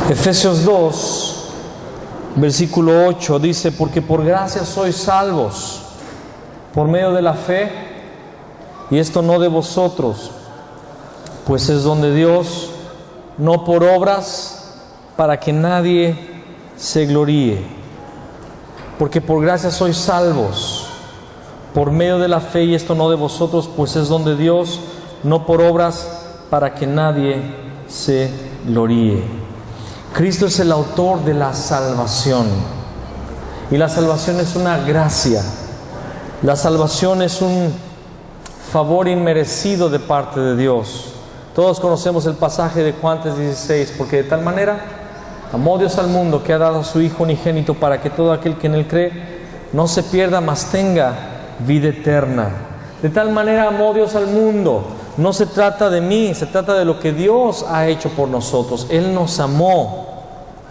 Efesios 2, versículo 8 dice: porque por gracia sois salvos, por medio de la fe, y esto no de vosotros, pues es don de Dios, no por obras, para que nadie se gloríe. Porque por gracia sois salvos, por medio de la fe, y esto no de vosotros, pues es don de Dios, no por obras, para que nadie se gloríe. Cristo es el autor de la salvación, y la salvación es una gracia. La salvación es un favor inmerecido de parte de Dios. Todos conocemos el pasaje de Juan 3:16, porque de tal manera amó Dios al mundo que ha dado a su Hijo unigénito, para que todo aquel que en él cree no se pierda, mas tenga vida eterna. De tal manera amó Dios al mundo. No se trata de mí, se trata de lo que Dios ha hecho por nosotros. Él nos amó,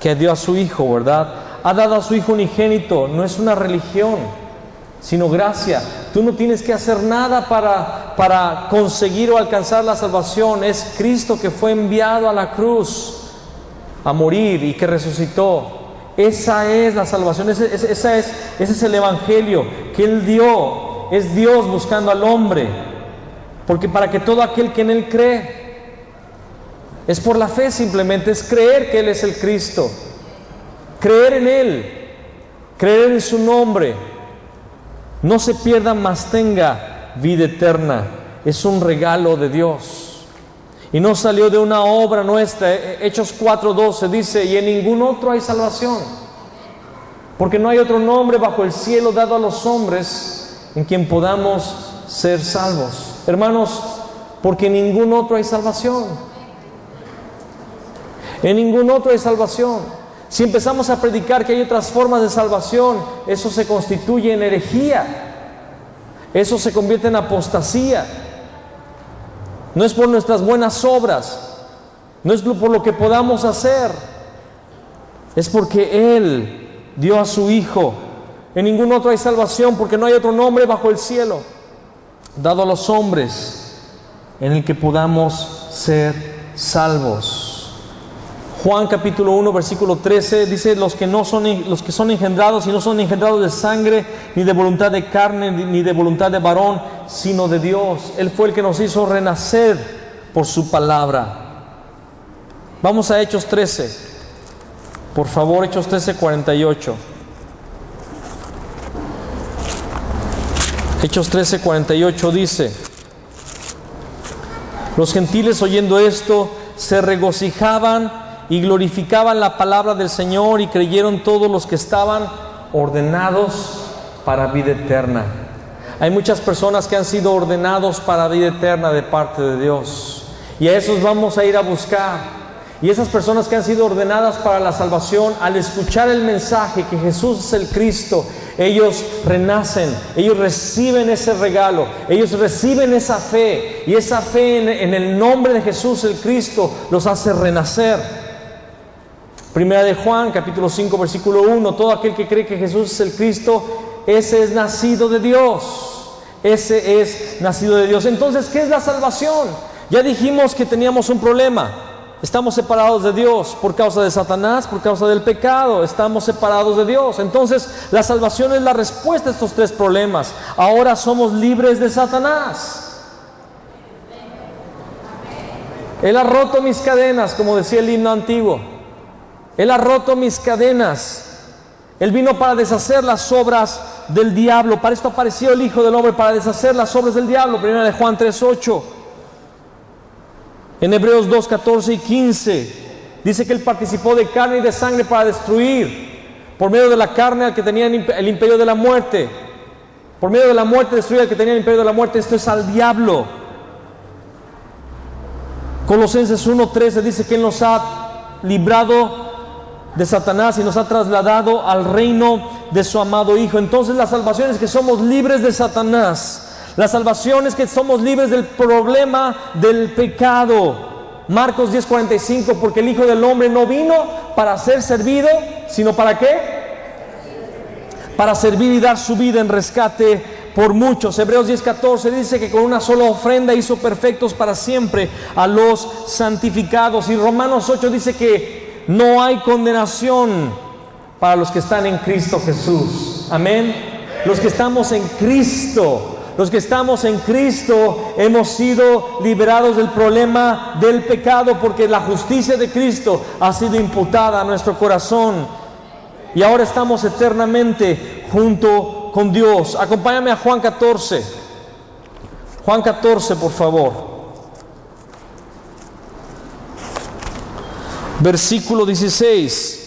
que dio a su Hijo, ¿verdad? Ha dado a su Hijo unigénito. No es una religión, sino gracia. Tú no tienes que hacer nada para conseguir o alcanzar la salvación. Es Cristo que fue enviado a la cruz a morir y que resucitó. Esa es la salvación, ese es el evangelio que Él dio. Es Dios buscando al hombre. Porque para que todo aquel que en Él cree, es por la fe simplemente, es creer que Él es el Cristo, creer en Él, creer en su nombre, no se pierda, mas tenga vida eterna. Es un regalo de Dios y no salió de una obra nuestra. Hechos 4:12 dice: y en ningún otro hay salvación, porque no hay otro nombre bajo el cielo dado a los hombres en quien podamos ser salvos. Hermanos, porque en ningún otro hay salvación. En ningún otro hay salvación. Si empezamos a predicar que hay otras formas de salvación, eso se constituye en herejía. Eso se convierte en apostasía. No es por nuestras buenas obras, no es por lo que podamos hacer, es porque Él dio a su Hijo. En ningún otro hay salvación, porque no hay otro nombre bajo el cielo dado a los hombres en el que podamos ser salvos. Juan capítulo 1 versículo 13 dice: los que son engendrados, y no son engendrados de sangre, ni de voluntad de carne, ni de voluntad de varón, sino de Dios. Él fue el que nos hizo renacer por su palabra. Vamos a Hechos 13, por favor. Hechos 13:48. Hechos 13:48 dice: los gentiles, oyendo esto, se regocijaban y glorificaban la palabra del Señor, y creyeron todos los que estaban ordenados para vida eterna. Hay muchas personas que han sido ordenados para vida eterna de parte de Dios, y a esos vamos a ir a buscar. Y esas personas que han sido ordenadas para la salvación, al escuchar el mensaje que Jesús es el Cristo, ellos renacen, ellos reciben ese regalo, ellos reciben esa fe, y esa fe en el nombre de Jesús el Cristo los hace renacer. Primera de Juan capítulo 5 versículo 1: todo aquel que cree que Jesús es el Cristo, ese es nacido de Dios. Ese es nacido de Dios. Entonces, ¿qué es la salvación? Ya dijimos que teníamos un problema. Estamos separados de Dios por causa de Satanás, por causa del pecado. Estamos separados de Dios. Entonces, la salvación es la respuesta a estos tres problemas. Ahora somos libres de Satanás. Él ha roto mis cadenas, como decía el himno antiguo. Él ha roto mis cadenas. Él vino para deshacer las obras del diablo. Para esto apareció el Hijo del Hombre, para deshacer las obras del diablo. Primera de Juan 3:8. En Hebreos 2:14 y 15 dice que Él participó de carne y de sangre para destruir, por medio de la carne, al que tenía el imperio de la muerte. Por medio de la muerte destruir al que tenía el imperio de la muerte, esto es al diablo. Colosenses 1:13 dice que Él nos ha librado de Satanás y nos ha trasladado al reino de su amado Hijo. Entonces, la salvación es que somos libres de Satanás. La salvación es que somos libres del problema del pecado. Marcos 10:45: porque el Hijo del Hombre no vino para ser servido, sino ¿para qué? Para servir y dar su vida en rescate por muchos. Hebreos 10:14 dice que con una sola ofrenda hizo perfectos para siempre a los santificados. Y Romanos 8 dice que no hay condenación para los que están en Cristo Jesús. Amén. Los que estamos en Cristo. Los que estamos en Cristo hemos sido liberados del problema del pecado, porque la justicia de Cristo ha sido imputada a nuestro corazón y ahora estamos eternamente junto con Dios. Acompáñame a Juan 14. Juan 14, por favor. Versículo 16.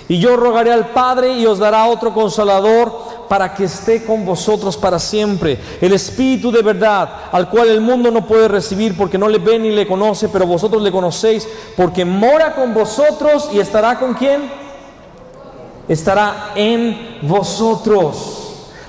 Y yo rogaré al Padre y os dará otro Consolador, para que esté con vosotros para siempre, el Espíritu de verdad, al cual el mundo no puede recibir porque no le ve ni le conoce, pero vosotros le conocéis, porque mora con vosotros y estará ¿con quién? Estará en vosotros.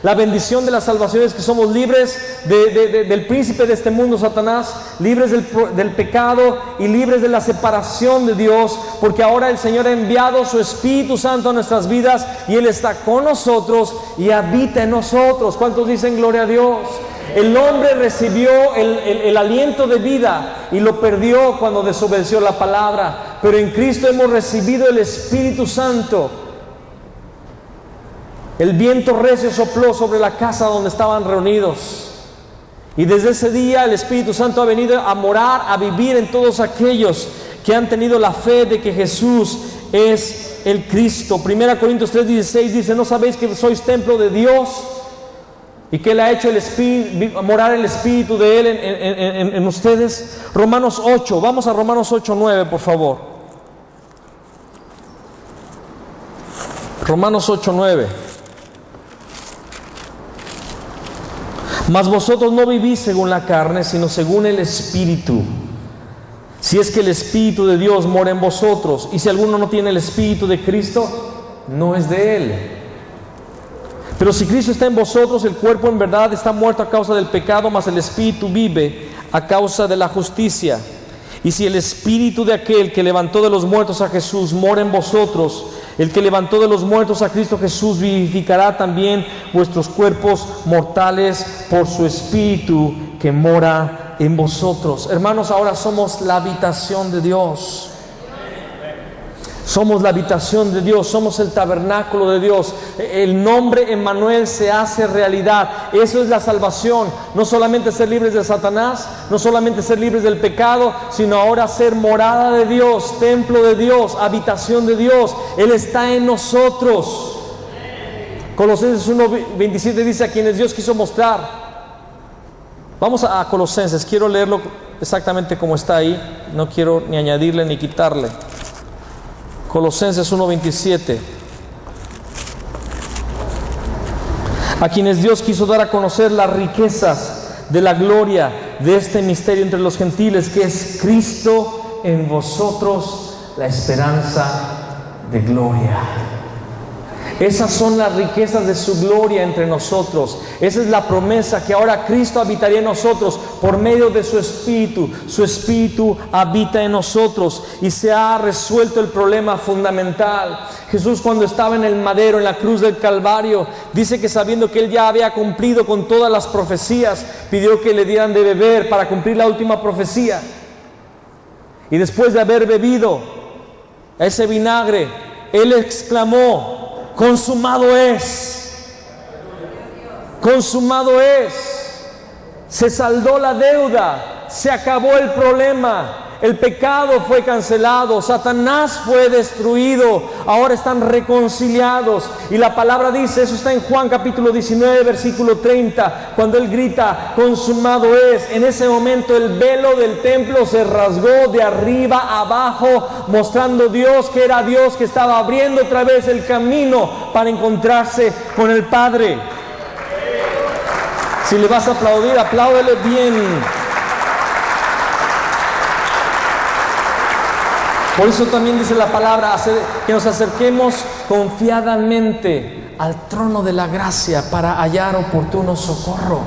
La bendición de la salvación es que somos libres del príncipe de este mundo, Satanás, libres del pecado y libres de la separación de Dios, porque ahora el Señor ha enviado su Espíritu Santo a nuestras vidas y Él está con nosotros y habita en nosotros. ¿Cuántos dicen gloria a Dios? El hombre recibió el aliento de vida y lo perdió cuando desobedeció la palabra, pero en Cristo hemos recibido el Espíritu Santo. El viento recio sopló sobre la casa donde estaban reunidos. Y desde ese día el Espíritu Santo ha venido a morar, a vivir en todos aquellos que han tenido la fe de que Jesús es el Cristo. 1 Corintios 3:16 dice: ¿no sabéis que sois templo de Dios y que Él ha hecho morar el Espíritu de Él en ustedes? Romanos 8, vamos a Romanos 8:9, por favor. Romanos 8:9. Mas vosotros no vivís según la carne, sino según el Espíritu. Si es que el Espíritu de Dios mora en vosotros, y si alguno no tiene el Espíritu de Cristo, no es de Él. Pero si Cristo está en vosotros, el cuerpo en verdad está muerto a causa del pecado, mas el Espíritu vive a causa de la justicia. Y si el Espíritu de aquel que levantó de los muertos a Jesús mora en vosotros, el que levantó de los muertos a Cristo Jesús vivificará también vuestros cuerpos mortales por su Espíritu que mora en vosotros. Hermanos, ahora somos la habitación de Dios. Somos la habitación de Dios, somos el tabernáculo de Dios. El nombre Emmanuel se hace realidad. Eso es la salvación. No solamente ser libres de Satanás, no solamente ser libres del pecado, sino ahora ser morada de Dios, templo de Dios, habitación de Dios. Él está en nosotros. Colosenses 1:27 dice: a quienes Dios quiso mostrar. Vamos a Colosenses, quiero leerlo exactamente como está ahí. No quiero ni añadirle ni quitarle. Colosenses 1:27. A quienes Dios quiso dar a conocer las riquezas de la gloria de este misterio entre los gentiles, que es Cristo en vosotros, la esperanza de gloria. Esas son las riquezas de su gloria entre nosotros. Esa es la promesa, que ahora Cristo habitaría en nosotros por medio de su Espíritu. Su Espíritu habita en nosotros y se ha resuelto el problema fundamental. Jesús, cuando estaba en el madero, en la cruz del Calvario, dice que sabiendo que Él ya había cumplido con todas las profecías, pidió que le dieran de beber para cumplir la última profecía. Y después de haber bebido ese vinagre, Él exclamó: consumado es, consumado es. Se saldó la deuda, se acabó el problema, el pecado fue cancelado, Satanás fue destruido, ahora están reconciliados. Y la palabra dice, eso está en Juan capítulo 19 versículo 30, cuando Él grita: consumado es. En ese momento el velo del templo se rasgó de arriba a abajo, mostrando Dios que era Dios, que estaba abriendo otra vez el camino para encontrarse con el Padre. Si le vas a aplaudir, apláudele bien. Por eso también dice la palabra que nos acerquemos confiadamente al trono de la gracia para hallar oportuno socorro.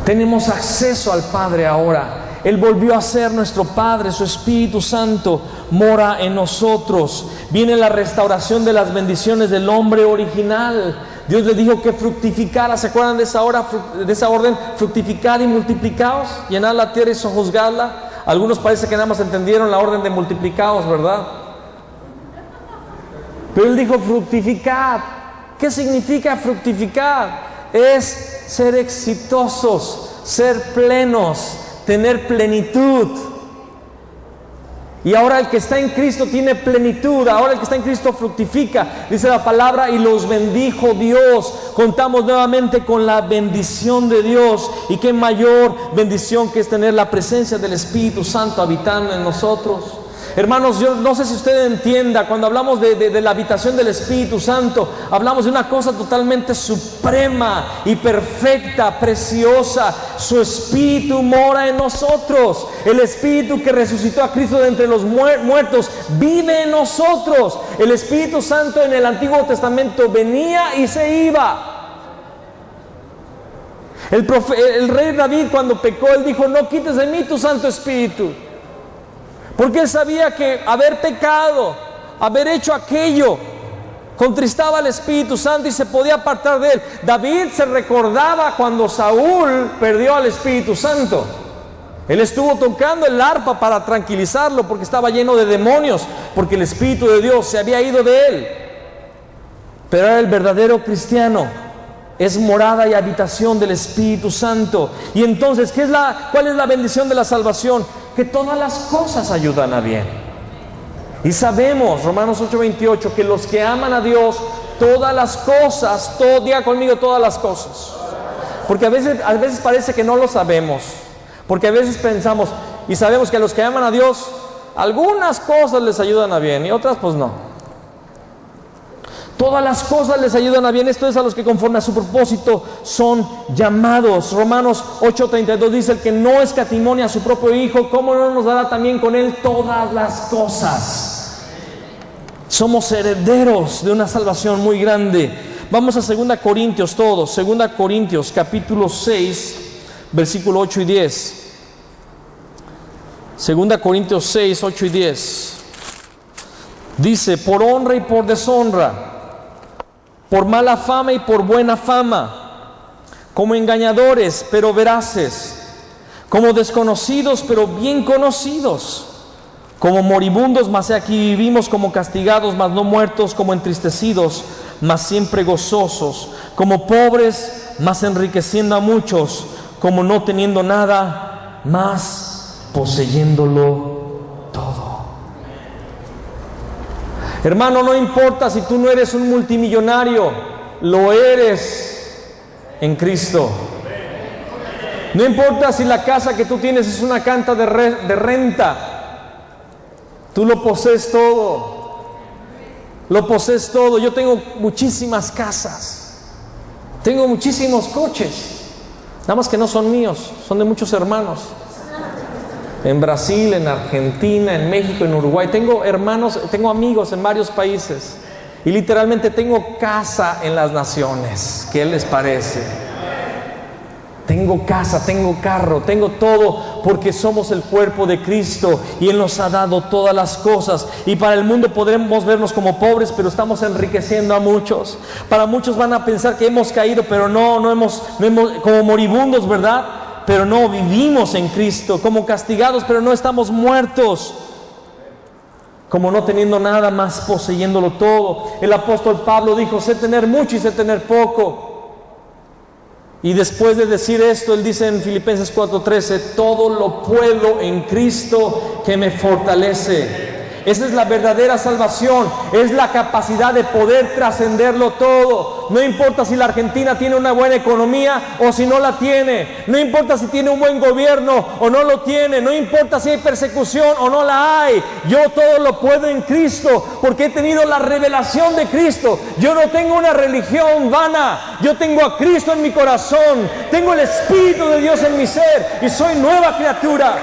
Tenemos acceso al Padre ahora. Él volvió a ser nuestro Padre, su Espíritu Santo mora en nosotros. Viene la restauración de las bendiciones del hombre original. Dios le dijo que fructificara. ¿Se acuerdan de esa orden? Fructificad y multiplicaos, llenad la tierra y sojuzgadla. Algunos parece que nada más entendieron la orden de multiplicaos, ¿verdad? Pero Él dijo fructificad. ¿Qué significa fructificar? Es ser exitosos, ser plenos, tener plenitud. Y ahora el que está en Cristo tiene plenitud. Ahora el que está en Cristo fructifica. Dice la palabra, y los bendijo Dios. Contamos nuevamente con la bendición de Dios. Y qué mayor bendición que es tener la presencia del Espíritu Santo habitando en nosotros. Hermanos, yo no sé si usted entienda, cuando hablamos de la habitación del Espíritu Santo, hablamos de una cosa totalmente suprema y perfecta, preciosa. Su Espíritu mora en nosotros. El Espíritu que resucitó a Cristo de entre los muertos vive en nosotros. El Espíritu Santo en el Antiguo Testamento venía y se iba. El rey David, cuando pecó, él dijo: no quites de mí tu Santo Espíritu. Porque él sabía que haber pecado, haber hecho aquello, contristaba al Espíritu Santo y se podía apartar de él. David se recordaba cuando Saúl perdió al Espíritu Santo. Él estuvo tocando el arpa para tranquilizarlo porque estaba lleno de demonios, porque el Espíritu de Dios se había ido de él. Pero era el verdadero cristiano. Es morada y habitación del Espíritu Santo. Y entonces, ¿cuál es la bendición de la salvación? Que todas las cosas ayudan a bien. Y sabemos, Romanos 8:28, que los que aman a Dios, todas las cosas, diga conmigo, todas las cosas. Porque a veces parece que no lo sabemos. Porque a veces pensamos y sabemos que a los que aman a Dios, algunas cosas les ayudan a bien y otras pues no. Todas las cosas les ayudan a bien. Esto es a los que conforme a su propósito son llamados. Romanos 8:32 dice: el que no escatimó a su propio Hijo, ¿cómo no nos dará también con Él todas las cosas? Somos herederos de una salvación muy grande. Vamos a 2 Corintios todos. 2 Corintios capítulo 6, versículo 8 y 10. 2 Corintios 6, 8 y 10. Dice: por honra y por deshonra, por mala fama y por buena fama, como engañadores pero veraces, como desconocidos pero bien conocidos, como moribundos mas aquí vivimos, como castigados mas no muertos, como entristecidos mas siempre gozosos, como pobres mas enriqueciendo a muchos, como no teniendo nada mas poseyéndolo todo. Hermano, no importa si tú no eres un multimillonario, lo eres en Cristo. No importa si la casa que tú tienes es una canta de renta, tú lo posees todo. Lo posees todo. Yo tengo muchísimas casas, tengo muchísimos coches, nada más que no son míos, son de muchos hermanos. En Brasil, en Argentina, en México, en Uruguay. Tengo hermanos, tengo amigos en varios países. Y literalmente tengo casa en las naciones. ¿Qué les parece? Tengo casa, tengo carro, tengo todo, porque somos el cuerpo de Cristo y Él nos ha dado todas las cosas. Y para el mundo podremos vernos como pobres, pero estamos enriqueciendo a muchos. Para muchos van a pensar que hemos caído, pero no hemos como moribundos, ¿verdad? Pero no, vivimos en Cristo, como castigados, pero no estamos muertos, como no teniendo nada más poseyéndolo todo. El apóstol Pablo dijo: sé tener mucho y sé tener poco. Y después de decir esto, él dice en Filipenses 4:13: todo lo puedo en Cristo que me fortalece. Esa es la verdadera salvación, es la capacidad de poder trascenderlo todo. No importa si la Argentina tiene una buena economía o si no la tiene. No importa si tiene un buen gobierno o no lo tiene. No importa si hay persecución o no la hay. Yo todo lo puedo en Cristo, porque he tenido la revelación de Cristo. Yo no tengo una religión vana. Yo tengo a Cristo en mi corazón. Tengo el Espíritu de Dios en mi ser y soy nueva criatura.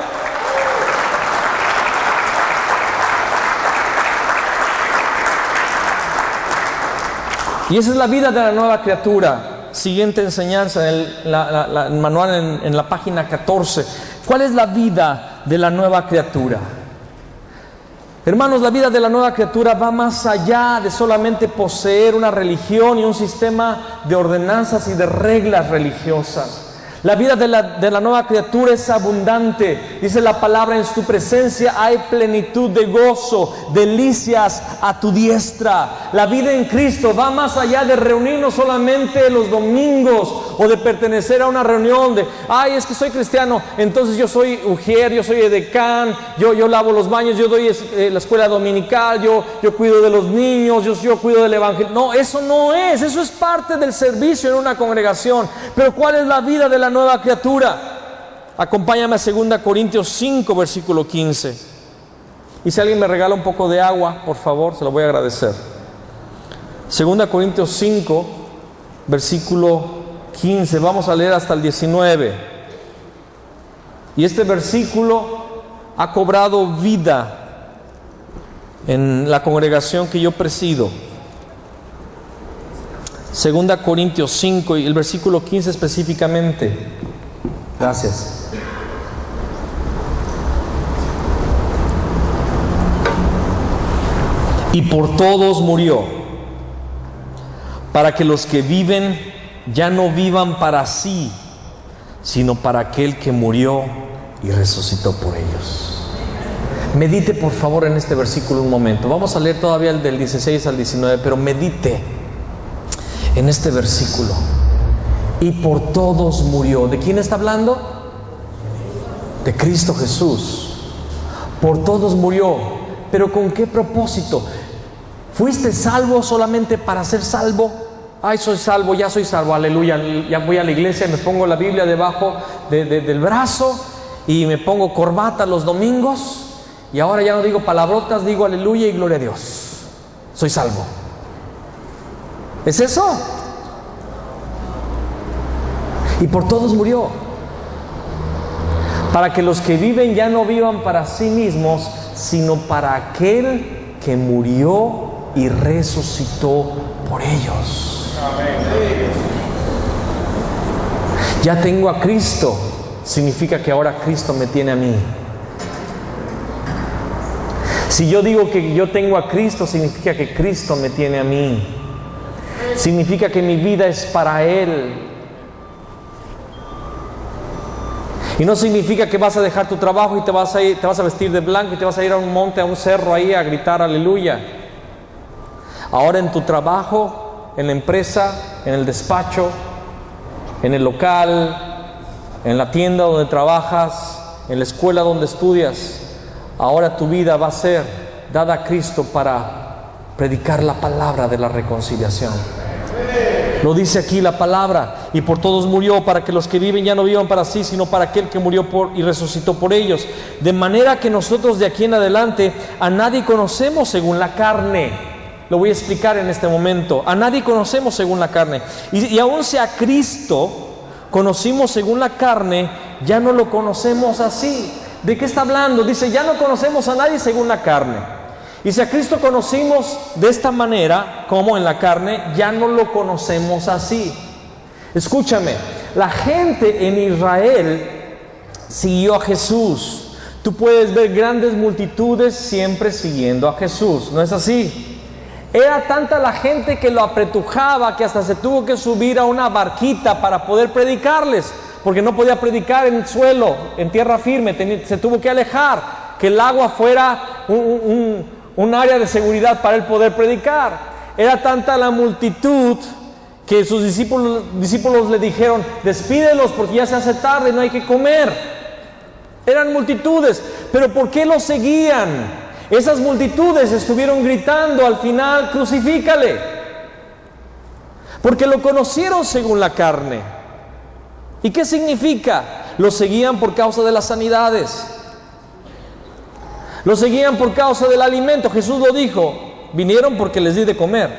Y esa es la vida de la nueva criatura. Siguiente enseñanza en el manual en la página 14. ¿Cuál es la vida de la nueva criatura? Hermanos, la vida de la nueva criatura va más allá de solamente poseer una religión y un sistema de ordenanzas y de reglas religiosas. La vida de la nueva criatura es abundante. Dice la palabra: en su presencia hay plenitud de gozo, delicias a tu diestra. La vida en Cristo va más allá de reunirnos solamente los domingos o de pertenecer a una reunión de, ay, es que soy cristiano, entonces yo soy ujier, yo soy edecán, yo lavo los baños, yo doy la escuela dominical, yo cuido de los niños, yo cuido del evangelio. No, eso no es, eso es parte del servicio en una congregación. Pero ¿cuál es la vida de la nueva criatura? Acompáñame a 2 Corintios 5, versículo 15. Y si alguien me regala un poco de agua, por favor, se lo voy a agradecer. 2 Corintios 5, versículo 15. Vamos a leer hasta el 19. Y este versículo ha cobrado vida en la congregación que yo presido. 2 Corintios 5 y el versículo 15 específicamente. Gracias. Y por todos murió, para que los que viven ya no vivan para sí, sino para aquel que murió y resucitó por ellos. Medite por favor en este versículo un momento. Vamos a leer todavía el del 16 al 19, pero medite en este versículo. Y por todos murió. ¿De quién está hablando? De Cristo Jesús. Por todos murió. ¿Pero con qué propósito? ¿Fuiste salvo solamente para ser salvo? Ay, soy salvo, ya soy salvo, aleluya. Ya voy a la iglesia y me pongo la Biblia debajo del brazo y me pongo corbata los domingos y ahora ya no digo palabrotas, digo aleluya y gloria a Dios. Soy salvo. ¿Es eso? Y por todos murió, para que los que viven ya no vivan para sí mismos, sino para aquel que murió y resucitó por ellos. Amén. Ya tengo a Cristo, significa que ahora Cristo me tiene a mí. Si yo digo que yo tengo a Cristo, significa que Cristo me tiene a mí. Significa que mi vida es para Él. Y no significa que vas a dejar tu trabajo y te vas a vestir de blanco y te vas a ir a un monte, a un cerro ahí a gritar aleluya. Ahora en tu trabajo, en la empresa, en el despacho, en el local, en la tienda donde trabajas, en la escuela donde estudias, ahora tu vida va a ser dada a Cristo para predicar la palabra de la reconciliación. Lo dice aquí la palabra: y por todos murió, para que los que viven ya no vivan para sí, sino para aquel que murió y resucitó por ellos. De manera que nosotros de aquí en adelante a nadie conocemos según la carne. Lo voy a explicar en este momento. A nadie conocemos según la carne. Y aun si a Cristo conocimos según la carne, ya no lo conocemos así. ¿De qué está hablando? Dice, ya no conocemos a nadie según la carne. Y si a Cristo conocimos de esta manera, como en la carne, ya no lo conocemos así. Escúchame, la gente en Israel siguió a Jesús. Tú puedes ver grandes multitudes siempre siguiendo a Jesús, ¿no es así? Era tanta la gente que lo apretujaba que hasta se tuvo que subir a una barquita para poder predicarles, porque no podía predicar en el suelo, en tierra firme, se tuvo que alejar, que el agua fuera un área de seguridad para él poder predicar. Era tanta la multitud que sus discípulos le dijeron, despídelos porque ya se hace tarde, no hay que comer. Eran multitudes, pero ¿por qué lo seguían? Esas multitudes estuvieron gritando al final, crucifícale, porque lo conocieron según la carne. ¿Y qué significa? Lo seguían por causa de las sanidades. Lo seguían por causa del alimento. Jesús lo dijo, vinieron porque les di de comer.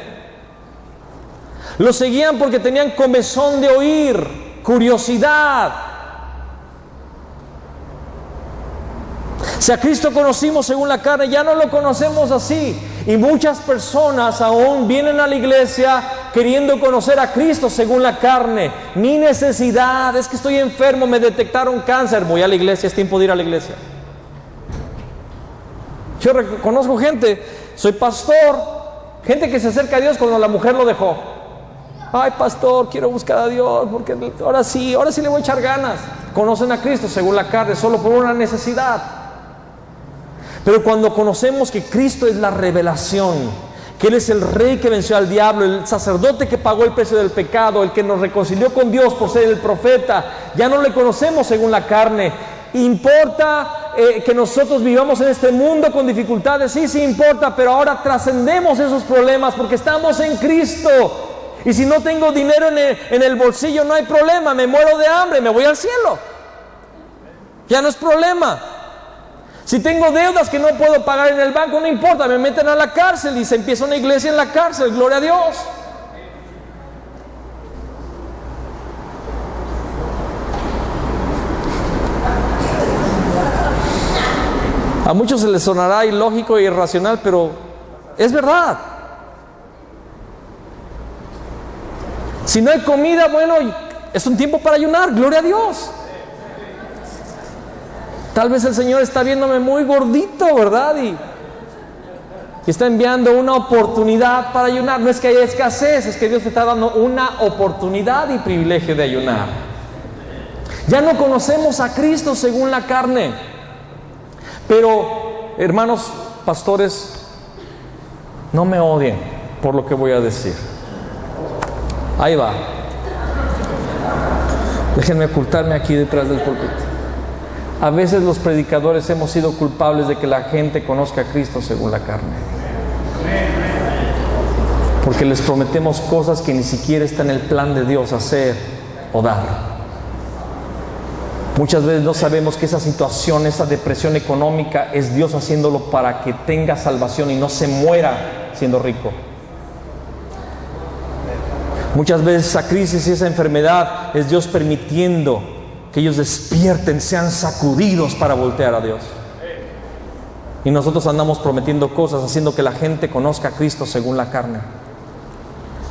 Lo seguían porque tenían comezón de oír, curiosidad. Si a Cristo conocimos según la carne, ya no lo conocemos así. Y muchas personas aún vienen a la iglesia queriendo conocer a Cristo según la carne. Mi necesidad es que estoy enfermo, me detectaron cáncer, voy a la iglesia, es tiempo de ir a la iglesia. Yo conozco gente, soy pastor, gente que se acerca a Dios cuando la mujer lo dejó. Ay, pastor, quiero buscar a Dios, porque ahora sí le voy a echar ganas. Conocen a Cristo según la carne, solo por una necesidad. Pero cuando conocemos que Cristo es la revelación, que Él es el Rey que venció al diablo, el sacerdote que pagó el precio del pecado, el que nos reconcilió con Dios por ser el profeta, ya no le conocemos según la carne. ¿Importa que nosotros vivamos en este mundo con dificultades? Sí importa, pero ahora trascendemos esos problemas porque estamos en Cristo. Y si no tengo dinero en el bolsillo, no hay problema, me muero de hambre, me voy al cielo. Ya no es problema. Si tengo deudas que no puedo pagar en el banco, no importa, me meten a la cárcel y se empieza una iglesia en la cárcel, gloria a Dios. A muchos se les sonará ilógico e irracional, pero es verdad. Si no hay comida, bueno, es un tiempo para ayunar, gloria a Dios. Tal vez el Señor está viéndome muy gordito, ¿verdad? Y está enviando una oportunidad para ayunar. No es que haya escasez, es que Dios te está dando una oportunidad y privilegio de ayunar. Ya no conocemos a Cristo según la carne. Pero, hermanos pastores, no me odien por lo que voy a decir. Ahí va. Déjenme ocultarme aquí detrás del púlpito. A veces los predicadores hemos sido culpables de que la gente conozca a Cristo según la carne. Porque les prometemos cosas que ni siquiera está en el plan de Dios hacer o dar. Muchas veces no sabemos que esa situación, esa depresión económica, es Dios haciéndolo para que tenga salvación y no se muera siendo rico. Muchas veces esa crisis y esa enfermedad es Dios permitiendo que ellos despierten, sean sacudidos para voltear a Dios. Y nosotros andamos prometiendo cosas, haciendo que la gente conozca a Cristo según la carne.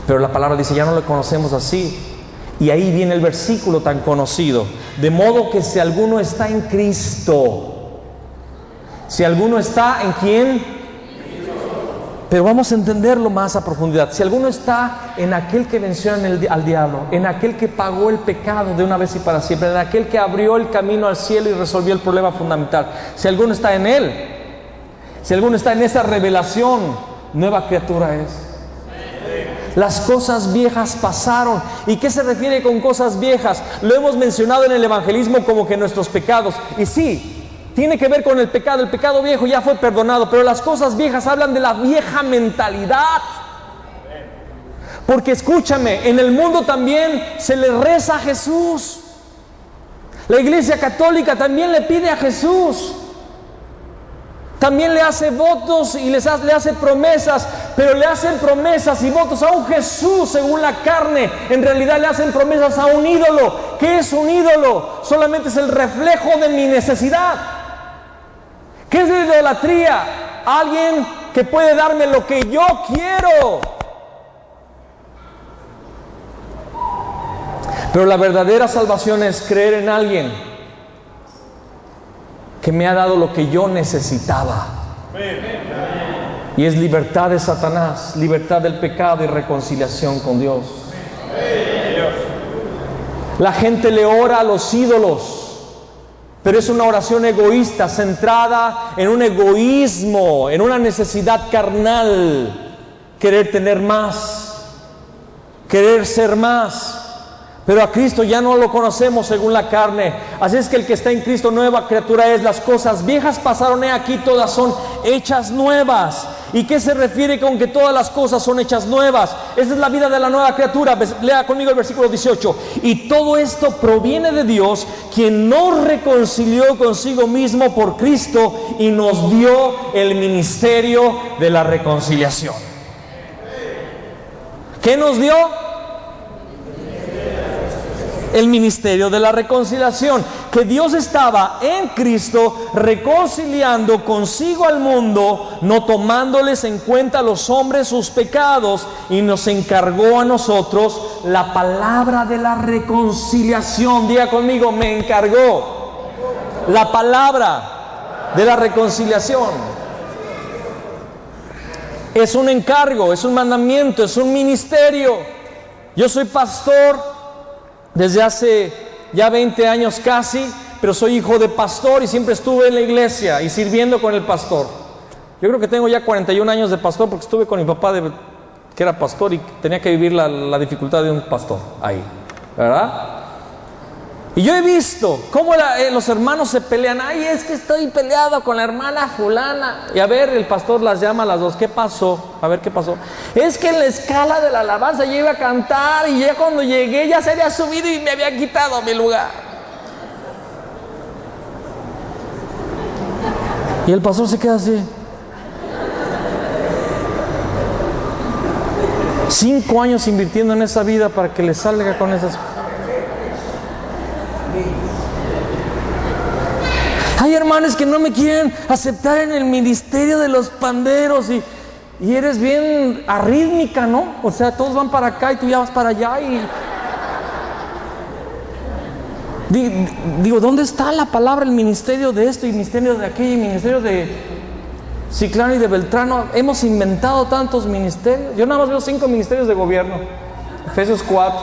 Pero la palabra dice, ya no lo conocemos así. Y ahí viene el versículo tan conocido. De modo que si alguno está en Cristo, si alguno está en ¿quién? Pero vamos a entenderlo más a profundidad. Si alguno está en aquel que venció al diablo, en aquel que pagó el pecado de una vez y para siempre, en aquel que abrió el camino al cielo y resolvió el problema fundamental, si alguno está en Él, si alguno está en esa revelación, nueva criatura es. Las cosas viejas pasaron. ¿Y qué se refiere con cosas viejas? Lo hemos mencionado en el evangelismo como que nuestros pecados. Y sí, tiene que ver con el pecado viejo ya fue perdonado, pero las cosas viejas hablan de la vieja mentalidad. Porque escúchame, en el mundo también se le reza a Jesús. La Iglesia Católica también le pide a Jesús. También le hace votos y le hace promesas, pero le hacen promesas y votos a un Jesús según la carne. En realidad le hacen promesas a un ídolo. ¿Qué es un ídolo? Solamente es el reflejo de mi necesidad. ¿Qué es la idolatría? Alguien que puede darme lo que yo quiero. Pero la verdadera salvación es creer en alguien que me ha dado lo que yo necesitaba. Y es libertad de Satanás, libertad del pecado y reconciliación con Dios. La gente le ora a los ídolos, pero es una oración egoísta, centrada en un egoísmo, en una necesidad carnal, querer tener más, querer ser más. Pero a Cristo ya no lo conocemos según la carne. Así es que el que está en Cristo, nueva criatura es. Las cosas viejas pasaron, he aquí todas son hechas nuevas. ¿Y qué se refiere con que todas las cosas son hechas nuevas? Esa es la vida de la nueva criatura. Lea conmigo el versículo 18. Y todo esto proviene de Dios, quien nos reconcilió consigo mismo por Cristo y nos dio el ministerio de la reconciliación. ¿Qué nos dio? El ministerio de la reconciliación, que Dios estaba en Cristo reconciliando consigo al mundo, no tomándoles en cuenta a los hombres sus pecados, y nos encargó a nosotros la palabra de la reconciliación. Diga conmigo, me encargó la palabra de la reconciliación. Es un encargo, es un mandamiento, es un ministerio. Yo soy pastor desde hace ya 20 años casi, pero soy hijo de pastor y siempre estuve en la iglesia y sirviendo con el pastor. Yo creo que tengo ya 41 años de pastor porque estuve con mi papá que era pastor y tenía que vivir la dificultad de un pastor ahí, ¿verdad? Y yo he visto cómo los hermanos se pelean. Ay, es que estoy peleado con la hermana fulana. Y a ver, el pastor las llama a las dos. ¿Qué pasó? A ver, ¿qué pasó? Es que en la escala de la alabanza yo iba a cantar y ya cuando llegué ya se había subido y me había quitado mi lugar. Y el pastor se queda así. 5 años invirtiendo en esa vida para que le salga con esas. Hay hermanos que no me quieren aceptar en el ministerio de los panderos y eres bien arrítmica, ¿no? O sea, todos van para acá y tú ya vas para allá y... Digo, ¿dónde está la palabra, el ministerio de esto y el ministerio de aquello y el ministerio de Ciclano y de Beltrano? Hemos inventado tantos ministerios. Yo nada más veo 5 ministerios de gobierno. Efesios 4.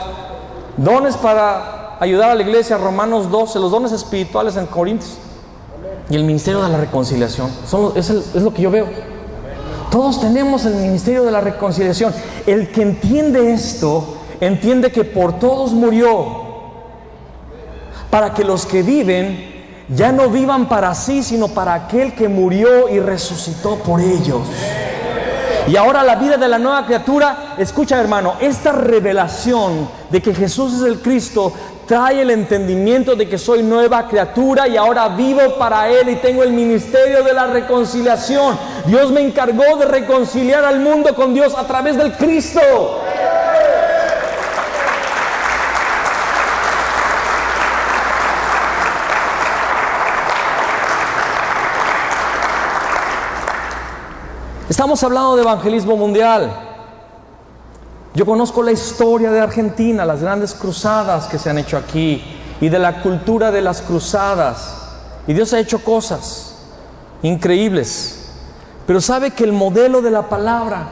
Dones para ayudar a la iglesia, Romanos 12. Los dones espirituales en Corintios. Y el ministerio de la reconciliación. Es lo que yo veo. Todos tenemos el ministerio de la reconciliación. El que entiende esto, entiende que por todos murió, para que los que viven ya no vivan para sí, sino para aquel que murió y resucitó por ellos. Y ahora la vida de la nueva criatura, escucha hermano, esta revelación de que Jesús es el Cristo trae el entendimiento de que soy nueva criatura y ahora vivo para Él y tengo el ministerio de la reconciliación. Dios me encargó de reconciliar al mundo con Dios a través del Cristo. Estamos hablando de evangelismo mundial. Yo conozco la historia de Argentina, las grandes cruzadas que se han hecho aquí y de la cultura de las cruzadas. Y Dios ha hecho cosas increíbles. Pero sabe que el modelo de la palabra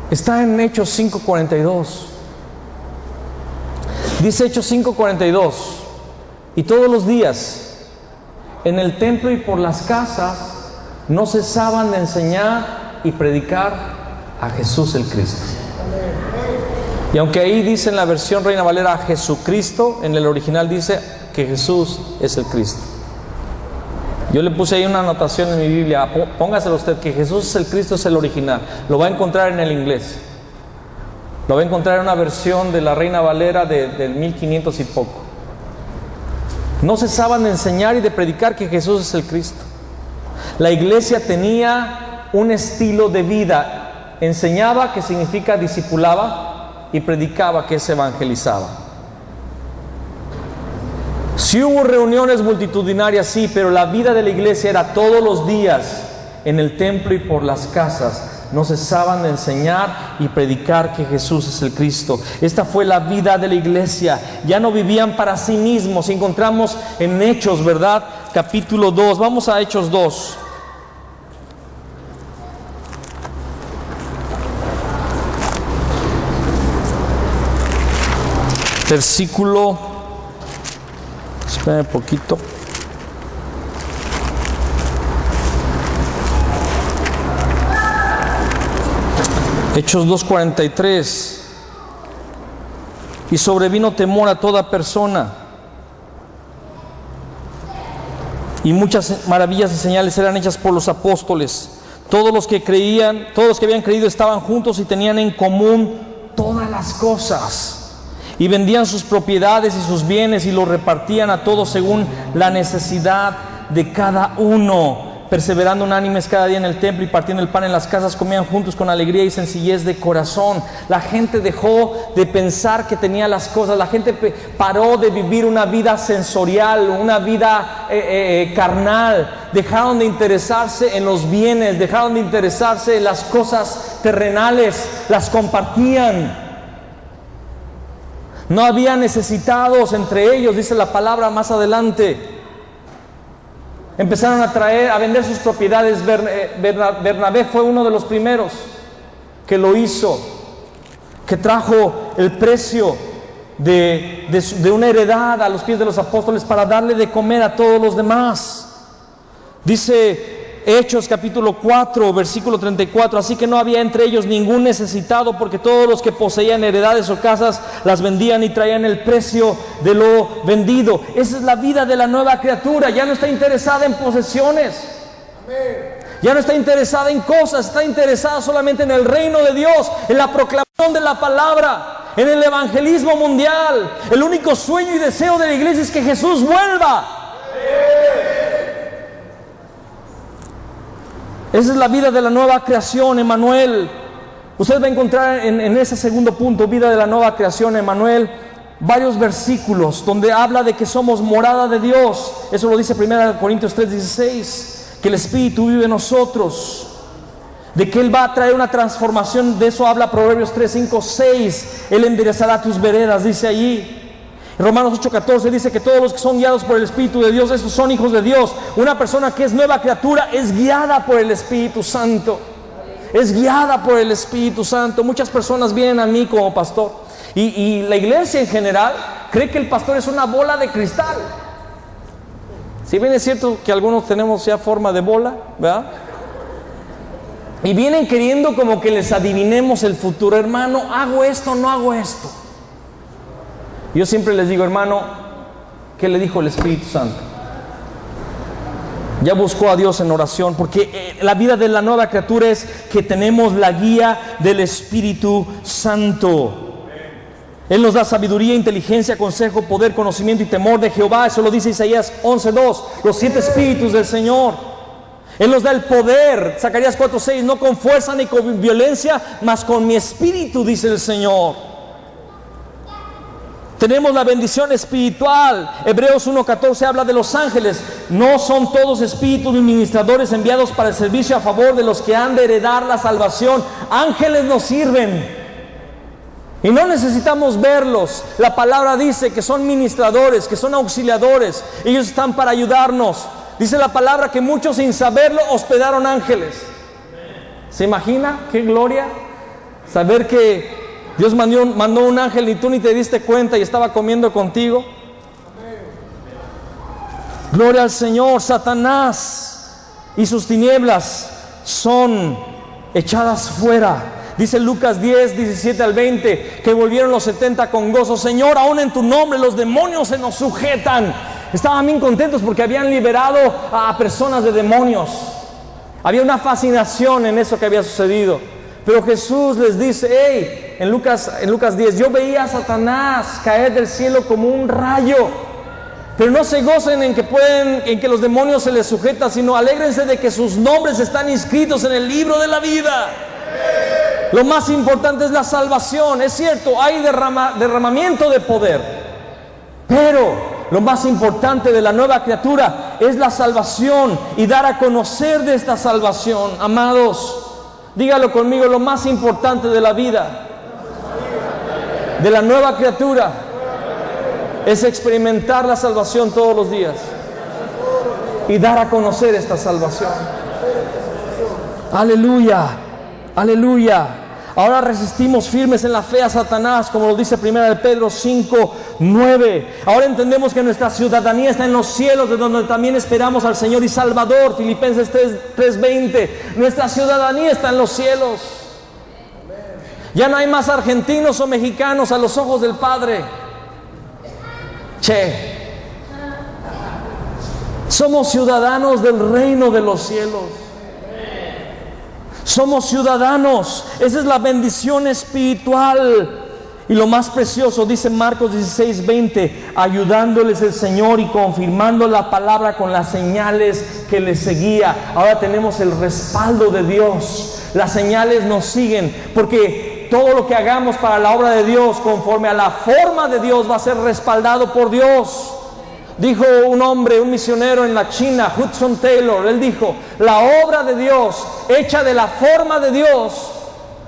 está en Hechos 5:42. Dice Hechos 5:42: y todos los días en el templo y por las casas no cesaban de enseñar y predicar a Jesús el Cristo. Y aunque ahí dice en la versión Reina Valera Jesucristo, en el original dice que Jesús es el Cristo. Yo le puse ahí una anotación en mi Biblia, póngaselo usted, que Jesús es el Cristo, es el original. Lo va a encontrar en el inglés. Lo va a encontrar en una versión de la Reina Valera del 1500 y poco. No cesaban de enseñar y de predicar que Jesús es el Cristo. La iglesia tenía un estilo de vida. Enseñaba, que significa discipulaba, y predicaba, que es evangelizaba. Sí hubo reuniones multitudinarias, sí, pero la vida de la iglesia era todos los días en el templo y por las casas. No cesaban de enseñar y predicar que Jesús es el Cristo. Esta fue la vida de la iglesia. Ya no vivían para sí mismos. Encontramos en Hechos, ¿verdad? Capítulo 2. Vamos a Hechos 2. Versículo, espérame un poquito. Hechos 2:43. Y sobrevino temor a toda persona, y muchas maravillas y señales eran hechas por los apóstoles. Todos los que habían creído estaban juntos y tenían en común todas las cosas. Y vendían sus propiedades y sus bienes y los repartían a todos según la necesidad de cada uno. Perseverando unánimes cada día en el templo y partiendo el pan en las casas, comían juntos con alegría y sencillez de corazón. La gente dejó de pensar que tenía las cosas. La gente paró de vivir una vida sensorial, una vida carnal. Dejaron de interesarse en los bienes, dejaron de interesarse en las cosas terrenales. Las compartían. No había necesitados entre ellos, dice la palabra más adelante. Empezaron a vender sus propiedades. Bernabé fue uno de los primeros que lo hizo. que trajo el precio de una heredad a los pies de los apóstoles para darle de comer a todos los demás. Dice Hechos capítulo 4, versículo 34, así que no había entre ellos ningún necesitado, porque todos los que poseían heredades o casas las vendían y traían el precio de lo vendido. Esa es la vida de la nueva criatura. Ya no está interesada en posesiones, ya no está interesada en cosas, está interesada solamente en el reino de Dios, en la proclamación de la palabra, en el evangelismo mundial. El único sueño y deseo de la iglesia es que Jesús vuelva. Esa es la vida de la nueva creación, Emmanuel. Usted va a encontrar en ese segundo punto, vida de la nueva creación, Emmanuel, varios versículos donde habla de que somos morada de Dios. Eso lo dice 1 Corintios 3:16, que el Espíritu vive en nosotros, de que Él va a traer una transformación. De eso habla Proverbios 3, 5, 6. Él enderezará tus veredas, dice allí. Romanos 8:14 dice que todos los que son guiados por el Espíritu de Dios, estos son hijos de Dios. Una persona que es nueva criatura es guiada por el Espíritu Santo. Es guiada por el Espíritu Santo. Muchas personas vienen a mí como pastor y la iglesia en general cree que el pastor es una bola de cristal. Si bien es cierto que algunos tenemos ya forma de bola, ¿verdad? Y vienen queriendo como que les adivinemos el futuro. Hermano, hago esto, no hago esto. Yo siempre les digo, hermano, ¿qué le dijo el Espíritu Santo? Ya buscó a Dios en oración, porque la vida de la nueva criatura es que tenemos la guía del Espíritu Santo. Él nos da sabiduría, inteligencia, consejo, poder, conocimiento y temor de Jehová. Eso lo dice Isaías 11:2, los 7 espíritus del Señor. Él nos da el poder, Zacarías 4:6, no con fuerza ni con violencia, mas con mi espíritu, dice el Señor. Tenemos la bendición espiritual. Hebreos 1:14 habla de los ángeles. No son todos espíritus ministradores enviados para el servicio a favor de los que han de heredar la salvación. Ángeles nos sirven y no necesitamos verlos. La palabra dice que son ministradores, que son auxiliadores. Ellos están para ayudarnos. Dice la palabra que muchos sin saberlo hospedaron ángeles. ¿Se imagina qué gloria? Saber que Dios mandó un ángel y tú ni te diste cuenta y estaba comiendo contigo. Gloria al Señor. Satanás y sus tinieblas son echadas fuera. Dice Lucas 10, 17 al 20, que volvieron los 70 con gozo. Señor, aún en tu nombre los demonios se nos sujetan. Estaban bien contentos porque habían liberado a personas de demonios. Había una fascinación en eso que había sucedido. Pero Jesús les dice, hey, en Lucas 10, yo veía a Satanás caer del cielo como un rayo. Pero no se gocen en que los demonios se les sujetan, sino alégrense de que sus nombres están inscritos en el libro de la vida. Lo más importante es la salvación. Es cierto, hay derramamiento de poder, pero lo más importante de la nueva criatura es la salvación y dar a conocer de esta salvación. Amados, dígalo conmigo, lo más importante de la vida de la nueva criatura es experimentar la salvación todos los días y dar a conocer esta salvación. Aleluya, aleluya. Ahora resistimos firmes en la fe a Satanás, como lo dice 1 Pedro 5:9. Ahora entendemos que nuestra ciudadanía está en los cielos, de donde también esperamos al Señor y Salvador. Filipenses 3:20. Nuestra ciudadanía está en los cielos. Ya no hay más argentinos o mexicanos a los ojos del Padre. Somos ciudadanos del reino de los cielos. Somos ciudadanos. Esa es la bendición espiritual. Y lo más precioso, dice Marcos 16:20, ayudándoles el Señor y confirmando la palabra con las señales que les seguía. Ahora tenemos el respaldo de Dios. Las señales nos siguen, porque todo lo que hagamos para la obra de Dios, conforme a la forma de Dios, va a ser respaldado por Dios. Dijo un hombre, un misionero en la China, Hudson Taylor, él dijo, la obra de Dios, hecha de la forma de Dios,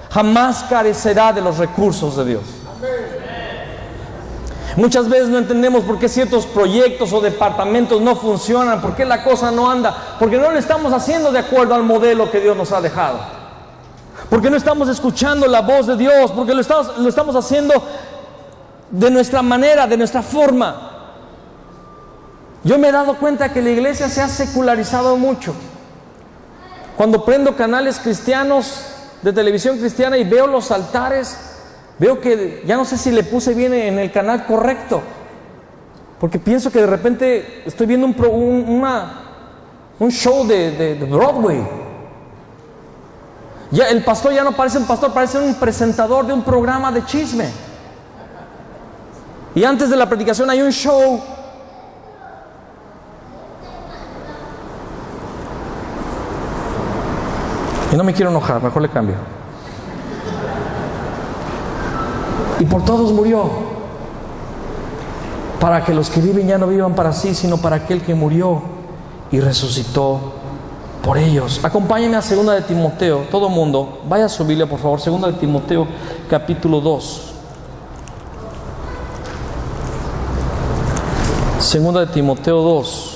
jamás carecerá de los recursos de Dios. Muchas veces no entendemos por qué ciertos proyectos o departamentos no funcionan, por qué la cosa no anda, porque no lo estamos haciendo de acuerdo al modelo que Dios nos ha dejado. Porque no estamos escuchando la voz de Dios, porque lo estamos haciendo de nuestra manera, de nuestra forma. Yo me he dado cuenta que la iglesia se ha secularizado mucho. Cuando prendo canales cristianos de televisión cristiana y veo los altares, veo que ya no sé si le puse bien en el canal correcto, porque pienso que de repente estoy viendo un show de Broadway. Ya el pastor ya no parece un pastor, parece un presentador de un programa de chisme. Y antes de la predicación hay un show. Y no me quiero enojar, mejor le cambio. Y por todos murió, para que los que viven ya no vivan para sí, sino para aquel que murió y resucitó por ellos. Acompáñenme a 2 de Timoteo, todo mundo, vaya a su Biblia por favor, 2 de Timoteo capítulo 2. 2 de Timoteo 2.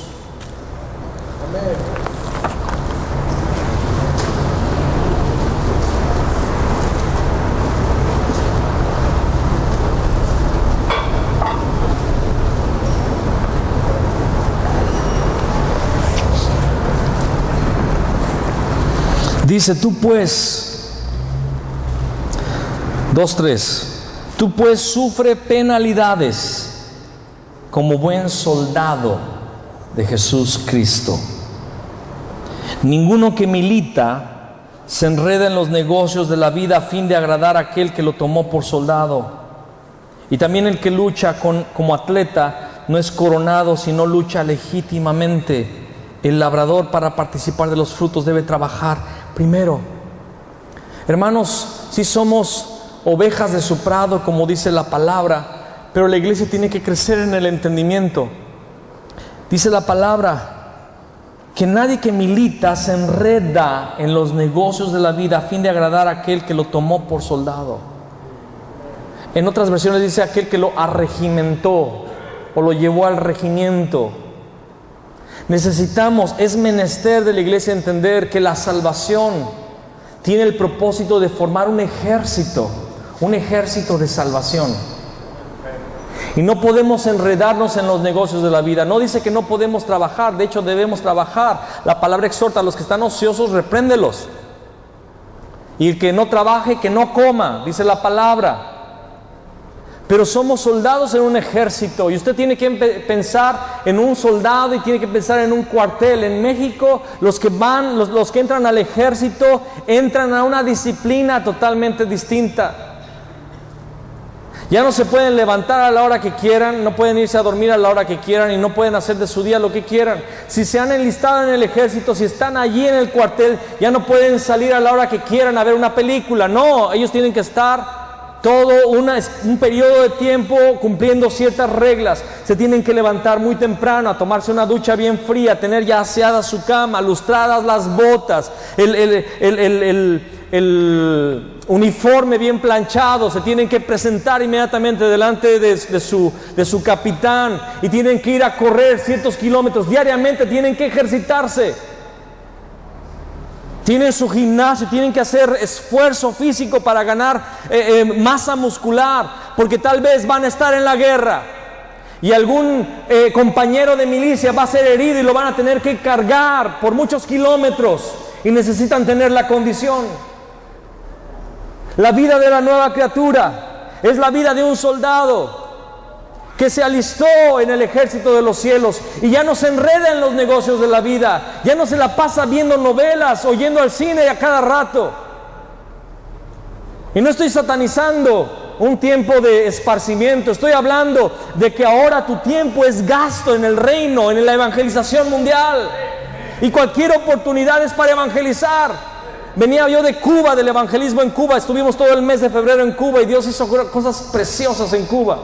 Dice, tú pues, 2:3, tú pues sufre penalidades como buen soldado de Jesús Cristo. Ninguno que milita se enreda en los negocios de la vida a fin de agradar a aquel que lo tomó por soldado. Y también el que lucha como atleta no es coronado, sino lucha legítimamente. El labrador, para participar de los frutos, debe trabajar primero. Hermanos, si somos ovejas de su prado, como dice la palabra, pero la iglesia tiene que crecer en el entendimiento. Dice la palabra que nadie que milita se enreda en los negocios de la vida a fin de agradar a aquel que lo tomó por soldado. En otras versiones dice aquel que lo arregimentó o lo llevó al regimiento. Necesitamos, es menester de la iglesia entender que la salvación tiene el propósito de formar un ejército de salvación. Y no podemos enredarnos en los negocios de la vida. No dice que no podemos trabajar, de hecho debemos trabajar. La palabra exhorta a los que están ociosos, repréndelos. Y el que no trabaje, que no coma, dice la palabra. Pero somos soldados en un ejército y usted tiene que pensar en un soldado y tiene que pensar en un cuartel. En México, los que entran al ejército entran a una disciplina totalmente distinta. Ya no se pueden levantar a la hora que quieran, no pueden irse a dormir a la hora que quieran y no pueden hacer de su día lo que quieran. Si se han enlistado en el ejército, si están allí en el cuartel, ya no pueden salir a la hora que quieran a ver una película. No, ellos tienen que estar todo un periodo de tiempo cumpliendo ciertas reglas. Se tienen que levantar muy temprano, a tomarse una ducha bien fría, tener ya aseada su cama, lustradas las botas, el uniforme bien planchado. Se tienen que presentar inmediatamente delante de su capitán y tienen que ir a correr ciertos kilómetros. Diariamente tienen que ejercitarse. Tienen su gimnasio, tienen que hacer esfuerzo físico para ganar masa muscular, porque tal vez van a estar en la guerra y algún compañero de milicia va a ser herido y lo van a tener que cargar por muchos kilómetros y necesitan tener la condición. La vida de la nueva criatura es la vida de un soldado que se alistó en el ejército de los cielos y ya no se enreda en los negocios de la vida, ya no se la pasa viendo novelas o yendo al cine a cada rato. Y no estoy satanizando un tiempo de esparcimiento, estoy hablando de que ahora tu tiempo es gasto en el reino, en la evangelización mundial, y cualquier oportunidad es para evangelizar. Venía yo de Cuba, del evangelismo en Cuba, estuvimos todo el mes de febrero en Cuba y Dios hizo cosas preciosas en Cuba.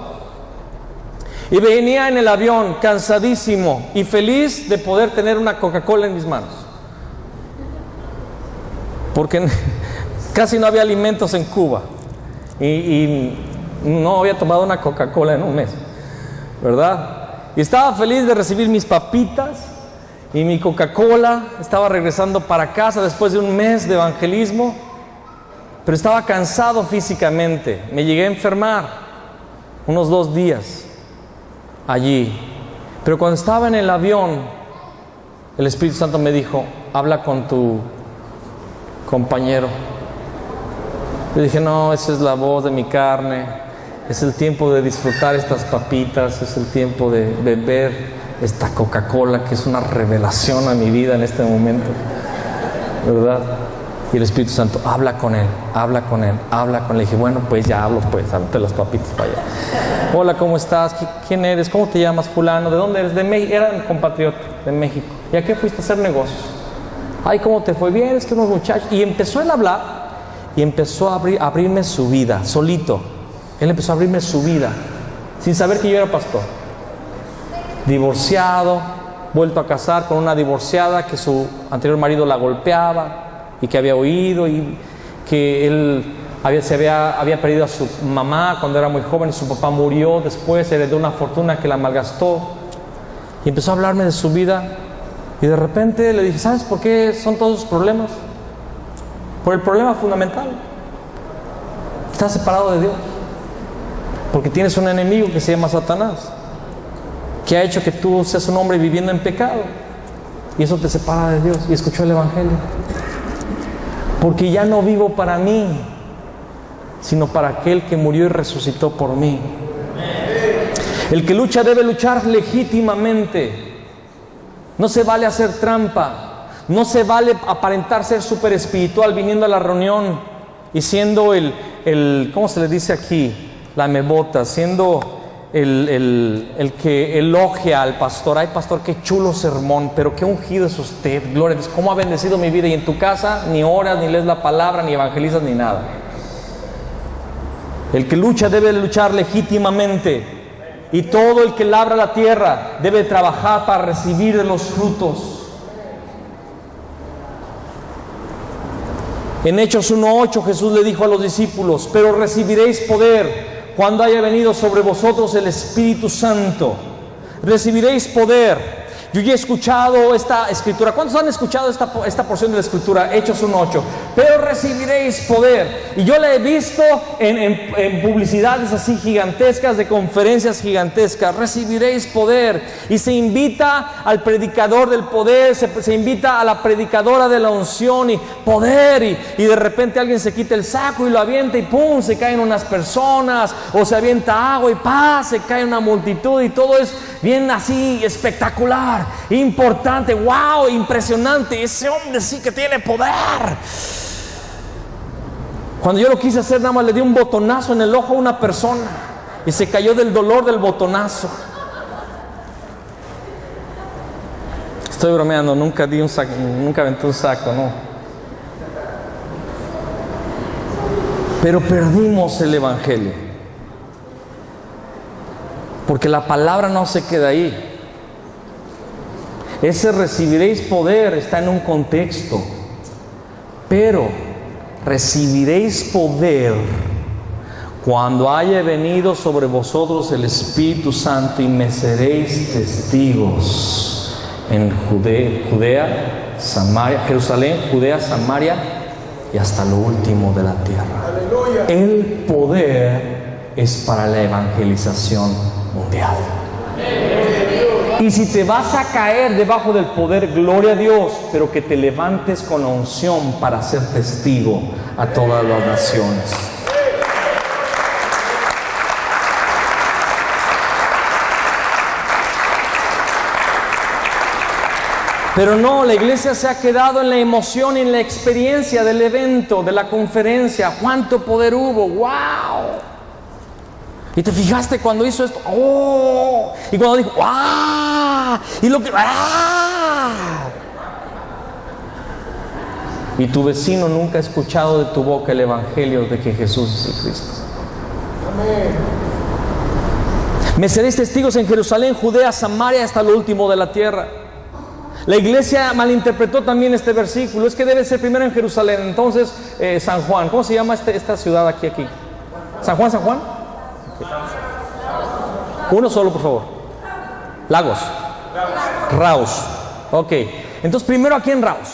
Y venía en el avión cansadísimo y feliz de poder tener una Coca-Cola en mis manos, porque casi no había alimentos en Cuba y no había tomado una Coca-Cola en un mes, ¿verdad? Y estaba feliz de recibir mis papitas y mi Coca-Cola. Estaba regresando para casa después de un mes de evangelismo pero estaba cansado físicamente. Me llegué a enfermar unos 2 días allí. Pero cuando estaba en el avión, el Espíritu Santo me dijo: habla con tu compañero. Yo dije: no, esa es la voz de mi carne, es el tiempo de disfrutar estas papitas, es el tiempo de beber esta Coca-Cola, que es una revelación a mi vida en este momento, ¿verdad? Y el Espíritu Santo: habla con él, habla con él, habla con él. Le dije: bueno, pues ya hablo, pues, date las papitas para allá. Hola, ¿cómo estás? ¿Quién eres? ¿Cómo te llamas, fulano? ¿De dónde eres? De México. Era un compatriota de México. ¿Y a qué fuiste a hacer negocios? Ay, ¿cómo te fue? Bien, es que unos muchachos. Y empezó él a hablar y empezó a abrirme su vida, solito. Él empezó a abrirme su vida, sin saber que yo era pastor. Divorciado, vuelto a casar con una divorciada que su anterior marido la golpeaba y que había oído, y que él había perdido a su mamá cuando era muy joven y su papá murió después, heredó una fortuna que la malgastó. Y empezó a hablarme de su vida, y de repente le dije: ¿sabes por qué son todos sus problemas? Por el problema fundamental: estás separado de Dios, porque tienes un enemigo que se llama Satanás, que ha hecho que tú seas un hombre viviendo en pecado, y eso te separa de Dios. Y escuchó el Evangelio: porque ya no vivo para mí, sino para aquel que murió y resucitó por mí. El que lucha debe luchar legítimamente. No se vale hacer trampa, no se vale aparentar ser súper espiritual viniendo a la reunión y siendo ¿cómo se le dice aquí? La mebota, siendo el que elogia al pastor. Ay, pastor, qué chulo sermón, pero qué ungido es usted, gloria a Dios, cómo ha bendecido mi vida. Y en tu casa ni oras, ni lees la palabra, ni evangelizas, ni nada. El que lucha debe luchar legítimamente, y todo el que labra la tierra debe trabajar para recibir de los frutos. En Hechos 1:8 Jesús le dijo a los discípulos: pero recibiréis poder cuando haya venido sobre vosotros el Espíritu Santo. Recibiréis poder. Yo ya he escuchado esta escritura. ¿Cuántos han escuchado esta porción de la escritura? Hechos 1:8. Pero recibiréis poder. Y yo la he visto en publicidades así gigantescas, de conferencias gigantescas. Recibiréis poder. Y se invita al predicador del poder, se invita a la predicadora de la unción y poder. Y de repente alguien se quita el saco y lo avienta y ¡pum! Se caen unas personas. O se avienta agua y ¡pah! Se cae una multitud, y todo es bien así espectacular, importante, wow, impresionante. Ese hombre sí que tiene poder. Cuando yo lo quise hacer, nada más le di un botonazo en el ojo a una persona y se cayó del dolor del botonazo. Estoy bromeando, nunca aventé un saco, no. Pero perdimos el Evangelio, porque la palabra no se queda ahí. Ese recibiréis poder está en un contexto, pero recibiréis poder cuando haya venido sobre vosotros el Espíritu Santo, y me seréis testigos en Judea, Samaria, Jerusalén, Judea, Samaria y hasta lo último de la tierra. ¡Aleluya! El poder es para la evangelización mundial. Y si te vas a caer debajo del poder, gloria a Dios, pero que te levantes con la unción para ser testigo a todas las naciones. Pero no, la iglesia se ha quedado en la emoción y en la experiencia del evento, de la conferencia. ¿Cuánto poder hubo? ¡Wow! Y te fijaste cuando hizo esto, ¡oh! Y cuando dijo, ¡ah! Y lo que, ¡ah! Y tu vecino nunca ha escuchado de tu boca el Evangelio de que Jesús es el Cristo. Amén. Me seréis testigos en Jerusalén, Judea, Samaria, hasta lo último de la tierra. La iglesia malinterpretó también este versículo. Es que debe ser primero en Jerusalén. Entonces, San Juan, ¿cómo se llama esta ciudad aquí? ¿San Juan? Uno solo, por favor. Lagos. Raus. Ok. Entonces, primero aquí en Raus.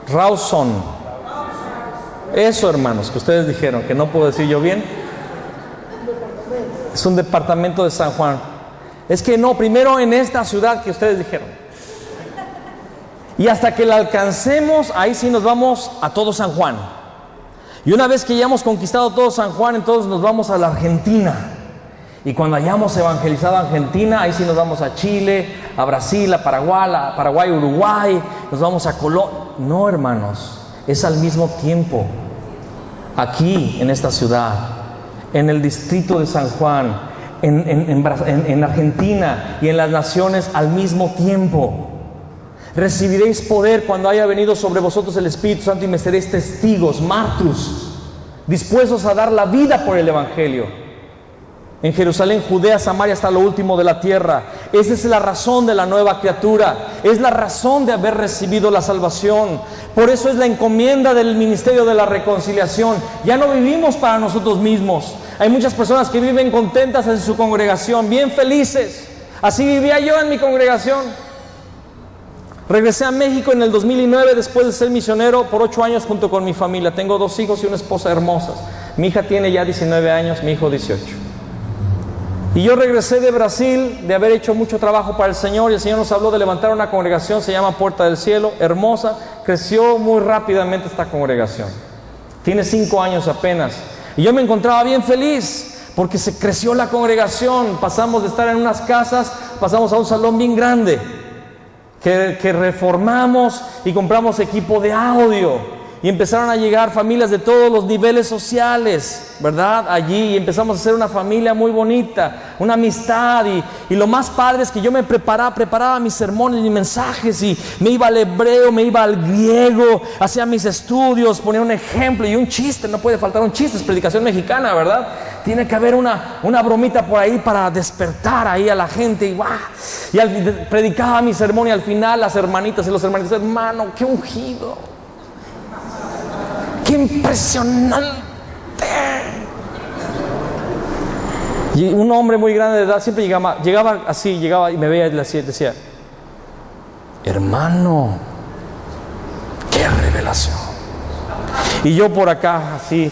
Rawson. Eso, hermanos, que ustedes dijeron, que no puedo decir yo bien. Es un departamento de San Juan. Es que no, primero en esta ciudad que ustedes dijeron. Y hasta que la alcancemos, ahí sí nos vamos a todo San Juan. Y una vez que ya hemos conquistado todo San Juan, entonces nos vamos a la Argentina. Y cuando hayamos evangelizado a Argentina, ahí sí nos vamos a Chile, a Brasil, a Paraguay, Uruguay, nos vamos a Colombia. No, hermanos, es al mismo tiempo. Aquí, en esta ciudad, en el distrito de San Juan, en Argentina y en las naciones al mismo tiempo. Recibiréis poder cuando haya venido sobre vosotros el Espíritu Santo y me seréis testigos, martus, dispuestos a dar la vida por el Evangelio. En Jerusalén, Judea, Samaria, hasta lo último de la tierra. Esa es la razón de la nueva criatura. Es la razón de haber recibido la salvación. Por eso es la encomienda del ministerio de la reconciliación. Ya no vivimos para nosotros mismos. Hay muchas personas que viven contentas en su congregación, bien felices. Así vivía yo en mi congregación. Regresé a México en el 2009 después de ser misionero por 8 años junto con mi familia. Tengo 2 hijos y una esposa hermosas. Mi hija tiene ya 19 años, mi hijo 18. Y yo regresé de Brasil, de haber hecho mucho trabajo para el Señor, y el Señor nos habló de levantar una congregación, se llama Puerta del Cielo, hermosa, creció muy rápidamente esta congregación. Tiene 5 años apenas. Y yo me encontraba bien feliz, porque se creció la congregación, pasamos de estar en unas casas, pasamos a un salón bien grande, que reformamos y compramos equipo de audio. Y empezaron a llegar familias de todos los niveles sociales, ¿verdad? Allí, y empezamos a hacer una familia muy bonita, una amistad. Y lo más padre es que yo me preparaba mis sermones, mis mensajes, y me iba al hebreo, me iba al griego, hacía mis estudios, ponía un ejemplo y un chiste. No puede faltar un chiste, es predicación mexicana, ¿verdad? Tiene que haber una bromita por ahí para despertar ahí a la gente. Y, ¡guau! Y predicaba mi sermón, y al final las hermanitas y los hermanitos, hermano, qué ungido. ¡Qué impresionante! Y un hombre muy grande de edad siempre llegaba así, llegaba y me veía y decía, hermano, qué revelación. Y yo por acá así,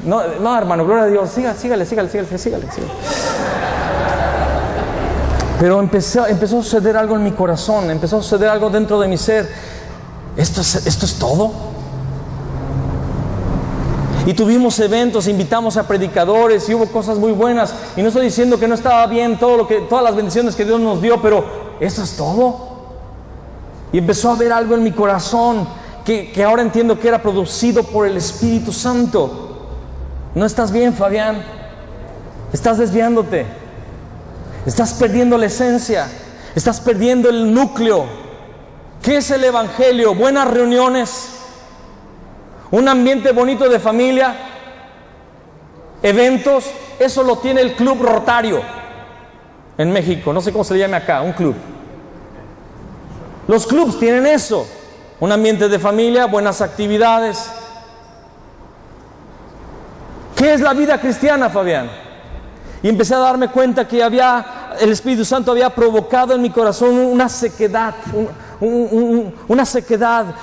no hermano, gloria a Dios, sígale. Pero empezó a suceder algo en mi corazón, empezó a suceder algo dentro de mi ser. ¿Esto es todo? Y tuvimos eventos, invitamos a predicadores y hubo cosas muy buenas. Y no estoy diciendo que no estaba bien todas las bendiciones que Dios nos dio, pero ¿eso es todo? Y empezó a haber algo en mi corazón que ahora entiendo que era producido por el Espíritu Santo. No estás bien, Fabián. Estás desviándote. Estás perdiendo la esencia. Estás perdiendo el núcleo. ¿Qué es el Evangelio? Buenas reuniones. Un ambiente bonito de familia, eventos. Eso lo tiene el Club Rotario en México, no sé cómo se le llame acá, un club. Los clubs tienen eso, un ambiente de familia, buenas actividades. ¿Qué es la vida cristiana, Fabián? Y empecé a darme cuenta que el Espíritu Santo había provocado en mi corazón una sequedad,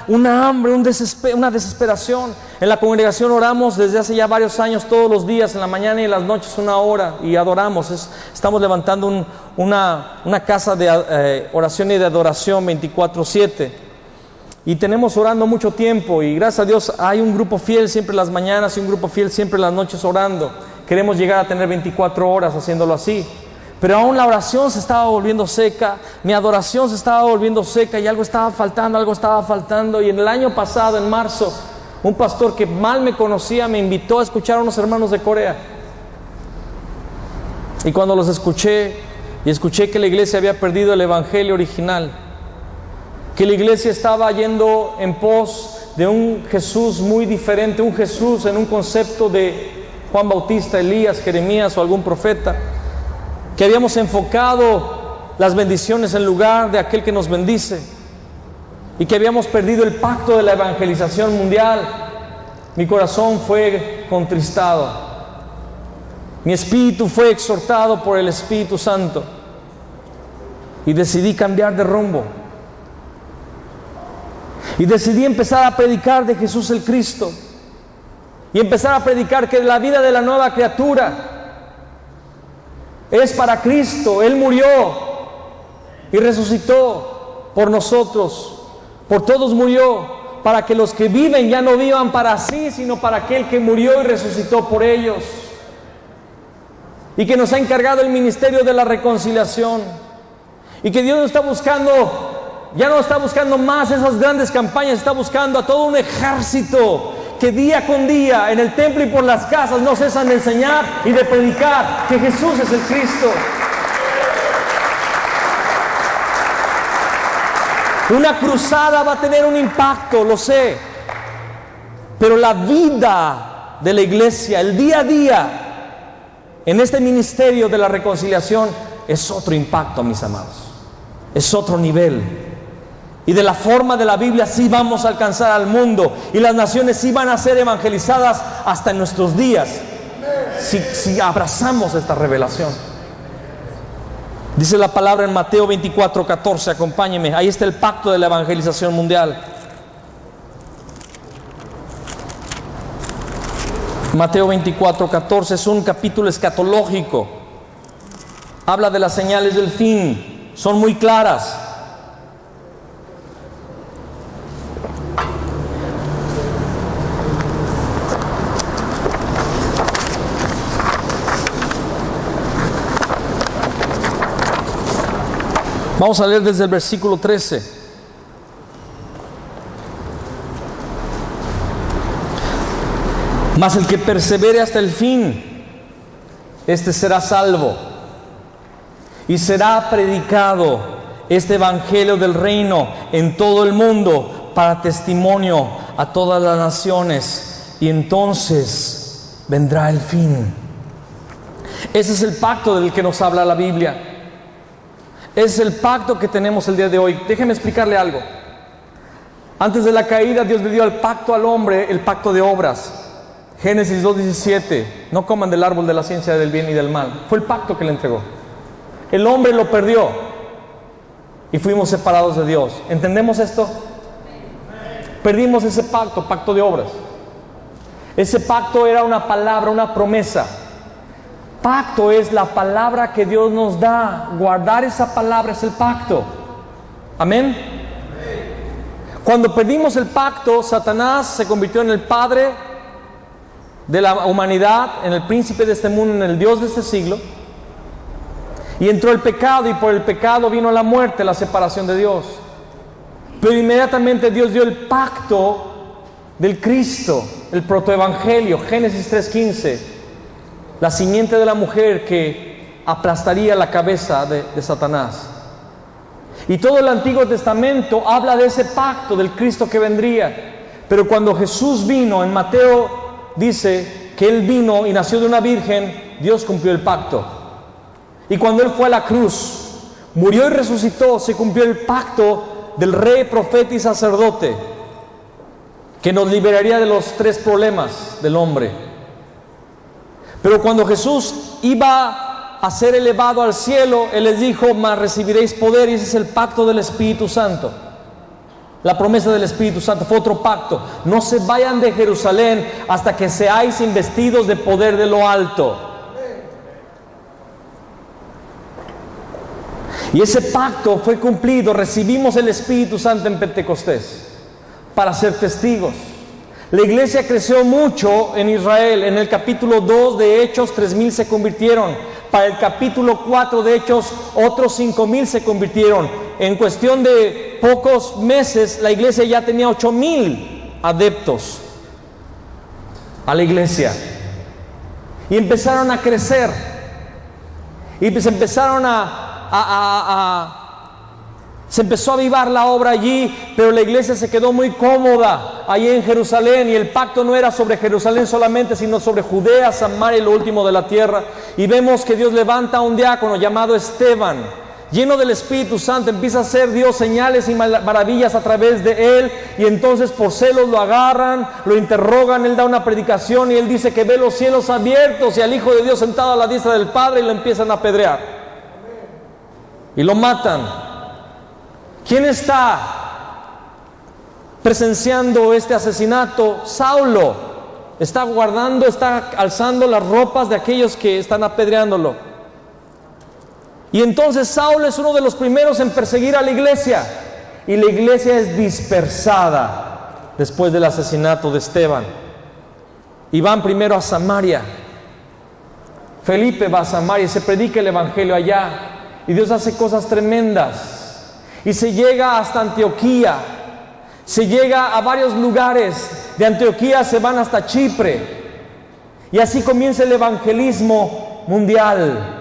una hambre, una desesperación. En la congregación oramos desde hace ya varios años, todos los días, en la mañana y en las noches, 1 hora, y adoramos. Estamos levantando una casa de oración y de adoración 24/7. Y tenemos orando mucho tiempo, y gracias a Dios hay un grupo fiel siempre en las mañanas y un grupo fiel siempre en las noches orando. Queremos llegar a tener 24 horas haciéndolo así. Pero aún la oración se estaba volviendo seca, mi adoración se estaba volviendo seca, y algo estaba faltando. Y en el año pasado, en marzo, un pastor que mal me conocía me invitó a escuchar a unos hermanos de Corea. Y cuando los escuché que la iglesia había perdido el evangelio original, que la iglesia estaba yendo en pos de un Jesús muy diferente, un Jesús en un concepto de Juan Bautista, Elías, Jeremías o algún profeta, que habíamos enfocado las bendiciones en lugar de aquel que nos bendice, y que habíamos perdido el pacto de la evangelización mundial, mi corazón fue contristado, mi espíritu fue exhortado por el Espíritu Santo, y decidí cambiar de rumbo, y decidí empezar a predicar de Jesús el Cristo. y empezar a predicar que la vida de la nueva criatura es para Cristo. Él murió y resucitó por nosotros, por todos murió, para que los que viven ya no vivan para sí, sino para aquel que murió y resucitó por ellos, y que nos ha encargado el ministerio de la reconciliación, y que Dios no está buscando, ya no está buscando más esas grandes campañas, está buscando a todo un ejército que día con día en el templo y por las casas no cesan de enseñar y de predicar que Jesús es el Cristo. Una cruzada va a tener un impacto, lo sé, pero la vida de la iglesia, el día a día en este ministerio de la reconciliación es otro impacto, mis amados, es otro nivel. Y de la forma de la Biblia sí vamos a alcanzar al mundo, y las naciones sí van a ser evangelizadas hasta en nuestros días, si abrazamos esta revelación. Dice la palabra en Mateo 24:14, acompáñenme, ahí está el pacto de la evangelización mundial. Mateo 24:14 es un capítulo escatológico, habla de las señales del fin, son muy claras. Vamos a leer desde el versículo 13. Mas el que persevere hasta el fin, este será salvo. Y será predicado este evangelio del reino en todo el mundo para testimonio a todas las naciones, y entonces vendrá el fin. Ese es el pacto del que nos habla la Biblia. Es el pacto que tenemos el día de hoy. Déjeme explicarle algo. Antes de la caída, Dios le dio al pacto al hombre, el pacto de obras. Génesis 2:17, no coman del árbol de la ciencia del bien y del mal. Fue el pacto que le entregó. El hombre lo perdió y fuimos separados de Dios. ¿Entendemos esto? Perdimos ese pacto, pacto de obras. Ese pacto era una palabra, una promesa. Pacto es la palabra que Dios nos da. Guardar esa palabra es el pacto. Amén. Cuando perdimos el pacto, Satanás se convirtió en el padre de la humanidad, en el príncipe de este mundo, en el Dios de este siglo, y entró el pecado, y por el pecado vino la muerte, la separación de Dios. Pero inmediatamente Dios dio el pacto del Cristo, el protoevangelio, Génesis 3:15, la simiente de la mujer que aplastaría la cabeza de Satanás. Y todo el Antiguo Testamento habla de ese pacto del Cristo que vendría. Pero cuando Jesús vino, en Mateo dice que Él vino y nació de una virgen, Dios cumplió el pacto. Y cuando Él fue a la cruz, murió y resucitó, se cumplió el pacto del rey, profeta y sacerdote, que nos liberaría de los 3 problemas del hombre. Pero cuando Jesús iba a ser elevado al cielo, Él les dijo: mas recibiréis poder, y ese es el pacto del Espíritu Santo. La promesa del Espíritu Santo fue otro pacto. No se vayan de Jerusalén hasta que seáis investidos de poder de lo alto. Y ese pacto fue cumplido. Recibimos el Espíritu Santo en Pentecostés para ser testigos. La iglesia creció mucho en Israel. En el capítulo 2 de Hechos, 3,000 se convirtieron. Para el capítulo 4 de Hechos, otros 5,000 se convirtieron. En cuestión de pocos meses, la iglesia ya tenía 8,000 adeptos a la iglesia. Y empezaron a crecer. Y pues empezaron se empezó a avivar la obra allí, pero la iglesia se quedó muy cómoda allí en Jerusalén, y el pacto no era sobre Jerusalén solamente, sino sobre Judea, Samaria y lo último de la tierra. Y vemos que Dios levanta a un diácono llamado Esteban, lleno del Espíritu Santo, empieza a hacer Dios señales y maravillas a través de él, y entonces por celos lo agarran, lo interrogan, él da una predicación y él dice que ve los cielos abiertos y al Hijo de Dios sentado a la diestra del Padre, y lo empiezan a apedrear y lo matan. ¿Quién está presenciando este asesinato? Saulo, está guardando, está alzando las ropas de aquellos que están apedreándolo. Y entonces Saulo es uno de los primeros en perseguir a la iglesia, y la iglesia es dispersada después del asesinato de Esteban. Y van primero a Samaria. Felipe va a Samaria y se predica el evangelio allá, y Dios hace cosas tremendas, y se llega hasta Antioquía, se llega a varios lugares. De Antioquía se van hasta Chipre, y así comienza el evangelismo mundial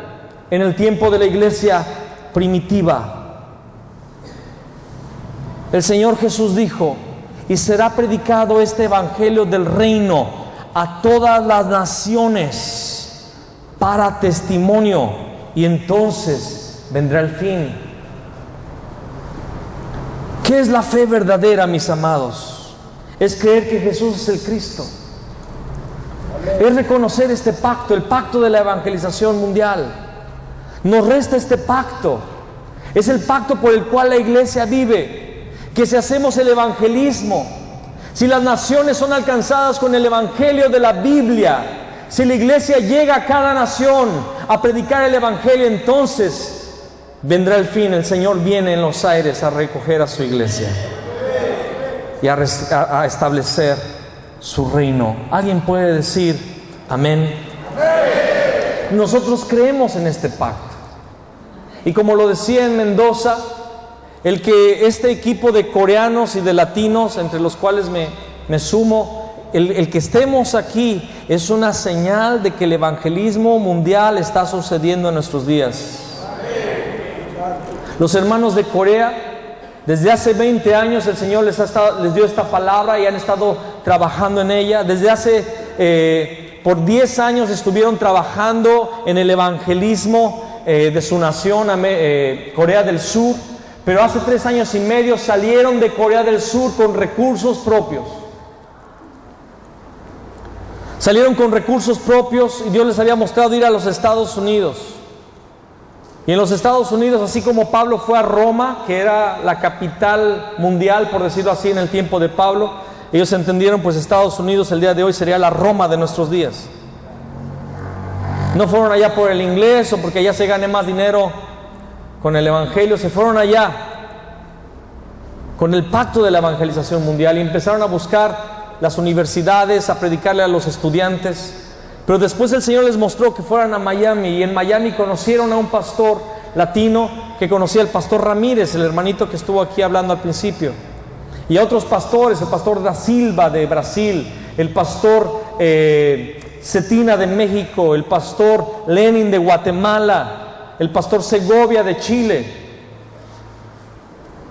en el tiempo de la iglesia primitiva. El Señor Jesús dijo: y será predicado este evangelio del reino a todas las naciones para testimonio, y entonces vendrá el fin. ¿Qué es la fe verdadera, mis amados? Es creer que Jesús es el Cristo. Es reconocer este pacto, el pacto de la evangelización mundial. Nos resta este pacto. Es el pacto por el cual la iglesia vive. Que si hacemos el evangelismo, si las naciones son alcanzadas con el evangelio de la Biblia, si la iglesia llega a cada nación a predicar el evangelio, entonces vendrá el fin. El Señor viene en los aires a recoger a su iglesia y a establecer su reino. ¿Alguien puede decir amén? Nosotros creemos en este pacto. Y como lo decía en Mendoza, el que este equipo de coreanos y de latinos, entre los cuales me sumo, el que estemos aquí es una señal de que el evangelismo mundial está sucediendo en nuestros días. Los hermanos de Corea, desde hace 20 años el Señor les dio esta palabra y han estado trabajando en ella. Desde hace por 10 años estuvieron trabajando en el evangelismo de su nación, Corea del Sur. Pero hace 3 años y medio salieron de Corea del Sur con recursos propios. Salieron con recursos propios y Dios les había mostrado ir a los Estados Unidos. Y en los Estados Unidos, así como Pablo fue a Roma, que era la capital mundial, por decirlo así, en el tiempo de Pablo, ellos entendieron, pues Estados Unidos el día de hoy sería la Roma de nuestros días. No fueron allá por el inglés o porque allá se gane más dinero con el evangelio, se fueron allá con el pacto de la evangelización mundial y empezaron a buscar las universidades, a predicarle a los estudiantes. Pero después el Señor les mostró que fueran a Miami, y en Miami conocieron a un pastor latino que conocía al pastor Ramírez, el hermanito que estuvo aquí hablando al principio, y a otros pastores, el pastor Da Silva de Brasil, el pastor Cetina de México, el pastor Lenin de Guatemala, el pastor Segovia de Chile,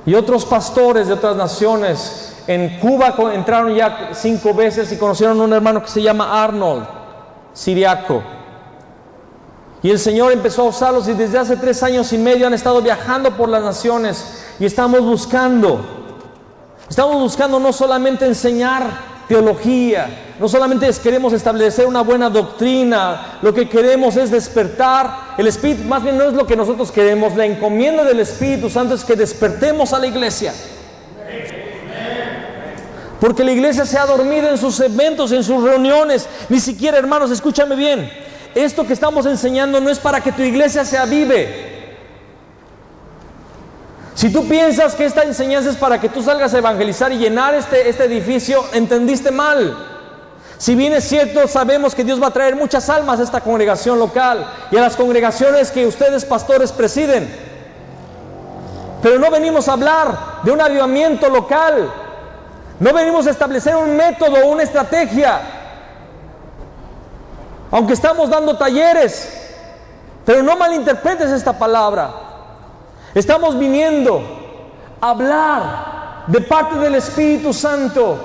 y otros pastores de otras naciones. En Cuba entraron ya 5 veces y conocieron a un hermano que se llama Arnold, siriaco. Y el Señor empezó a usarlos, y desde hace 3 años y medio han estado viajando por las naciones, y estamos buscando no solamente enseñar teología, no solamente queremos establecer una buena doctrina, lo que queremos es despertar el Espíritu. Más bien no es lo que nosotros queremos, la encomienda del Espíritu Santo es que despertemos a la iglesia. Porque la iglesia se ha dormido en sus eventos, en sus reuniones. Ni siquiera, hermanos, escúchame bien, esto que estamos enseñando no es para que tu iglesia se avive. Si tú piensas que esta enseñanza es para que tú salgas a evangelizar y llenar este edificio, entendiste mal. Si bien es cierto, sabemos que Dios va a traer muchas almas a esta congregación local y a las congregaciones que ustedes, pastores, presiden. Pero no venimos a hablar de un avivamiento local. No venimos a establecer un método, una estrategia. Aunque estamos dando talleres, pero no malinterpretes esta palabra. Estamos viniendo a hablar de parte del Espíritu Santo,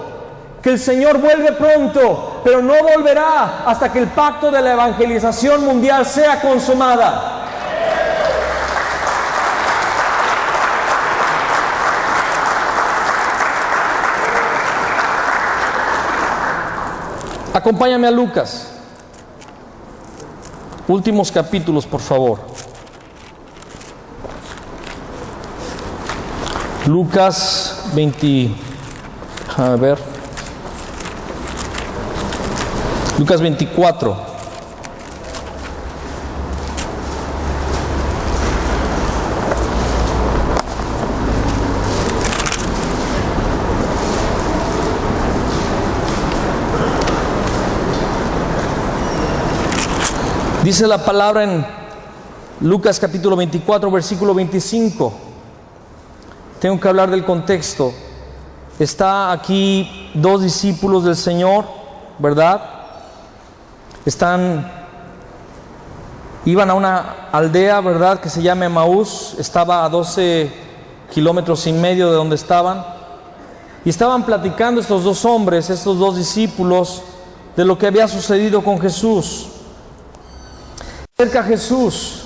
que el Señor vuelve pronto, pero no volverá hasta que el pacto de la evangelización mundial sea consumada. Acompáñame a Lucas. Últimos capítulos, por favor. Lucas 20. A ver. Lucas 24. Dice la palabra en Lucas capítulo 24, versículo 25. Tengo que hablar del contexto. Está aquí dos discípulos del Señor, ¿verdad? Iban a una aldea, ¿verdad?, que se llama Emaús. Estaba a 12 kilómetros y medio de donde estaban. Y estaban platicando estos dos hombres, estos dos discípulos, de lo que había sucedido con Jesús. Cerca a Jesús,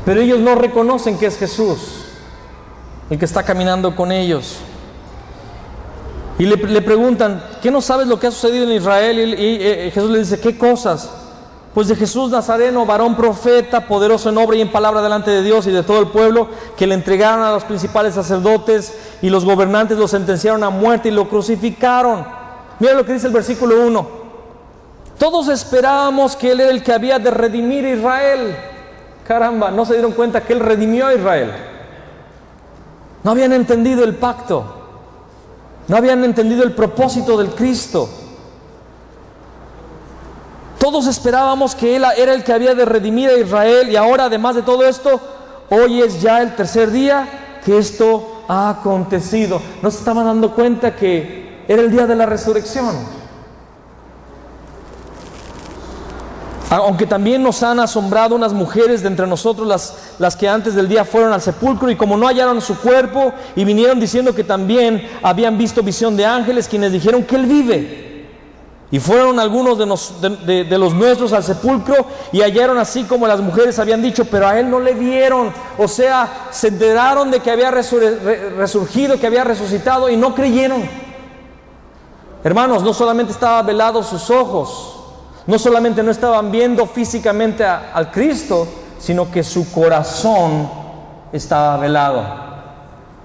pero ellos no reconocen que es Jesús el que está caminando con ellos. Y le preguntan: ¿qué no sabes lo que ha sucedido en Israel? Y Jesús le dice: ¿qué cosas? Pues de Jesús Nazareno, varón profeta, poderoso en obra y en palabra delante de Dios y de todo el pueblo, que le entregaron a los principales sacerdotes y los gobernantes, lo sentenciaron a muerte y lo crucificaron. Mira lo que dice el versículo 1. Todos esperábamos que Él era el que había de redimir a Israel. Caramba, no se dieron cuenta que Él redimió a Israel. No habían entendido el pacto. No habían entendido el propósito del Cristo. Todos esperábamos que Él era el que había de redimir a Israel. Y ahora, además de todo esto, hoy es ya el tercer día que esto ha acontecido. No se estaban dando cuenta que era el día de la resurrección. Aunque también nos han asombrado unas mujeres de entre nosotros, las que antes del día fueron al sepulcro, y como no hallaron su cuerpo, y vinieron diciendo que también habían visto visión de ángeles, quienes dijeron que Él vive. Y fueron algunos de los nuestros al sepulcro, y hallaron así como las mujeres habían dicho, pero a Él no le vieron. O sea, se enteraron de que había resurgido, que había resucitado, y no creyeron. Hermanos, no solamente estaban velados sus ojos, no solamente no estaban viendo físicamente al Cristo, sino que su corazón estaba velado.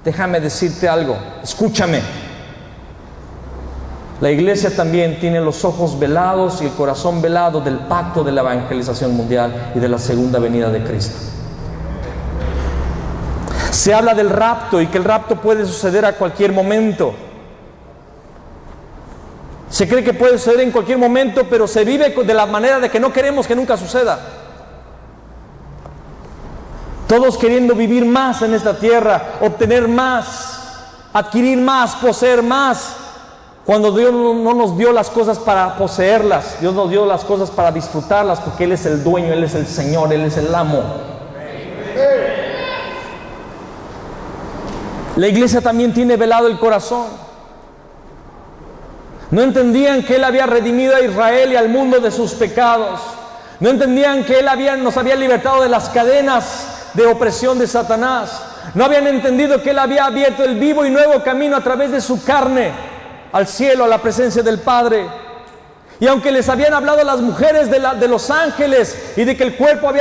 Déjame decirte algo, escúchame. La iglesia también tiene los ojos velados y el corazón velado del pacto de la evangelización mundial y de la segunda venida de Cristo. Se habla del rapto y que el rapto puede suceder a cualquier momento. Se cree que puede suceder en cualquier momento, pero se vive de la manera de que no queremos que nunca suceda. Todos queriendo vivir más en esta tierra, obtener más, adquirir más, poseer más, cuando Dios no nos dio las cosas para poseerlas. Dios nos dio las cosas para disfrutarlas, porque Él es el dueño, Él es el Señor, Él es el amo. La iglesia también tiene velado el corazón. No entendían que Él había redimido a Israel y al mundo de sus pecados. No entendían que Él nos había libertado de las cadenas de opresión de Satanás. No habían entendido que Él había abierto el vivo y nuevo camino a través de su carne al cielo, a la presencia del Padre. Y aunque les habían hablado las mujeres de los ángeles y de que el cuerpo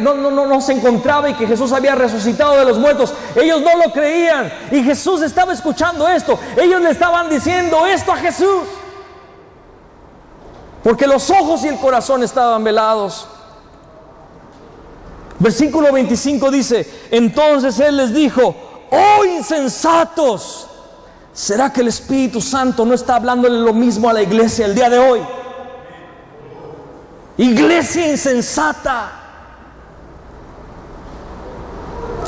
no se encontraba y que Jesús había resucitado de los muertos, ellos no lo creían. Y Jesús estaba escuchando esto. Ellos le estaban diciendo esto a Jesús, porque los ojos y el corazón estaban velados. Versículo 25 dice: entonces Él les dijo: ¡oh insensatos! ¿Será que el Espíritu Santo no está hablándole lo mismo a la iglesia el día de hoy? Iglesia insensata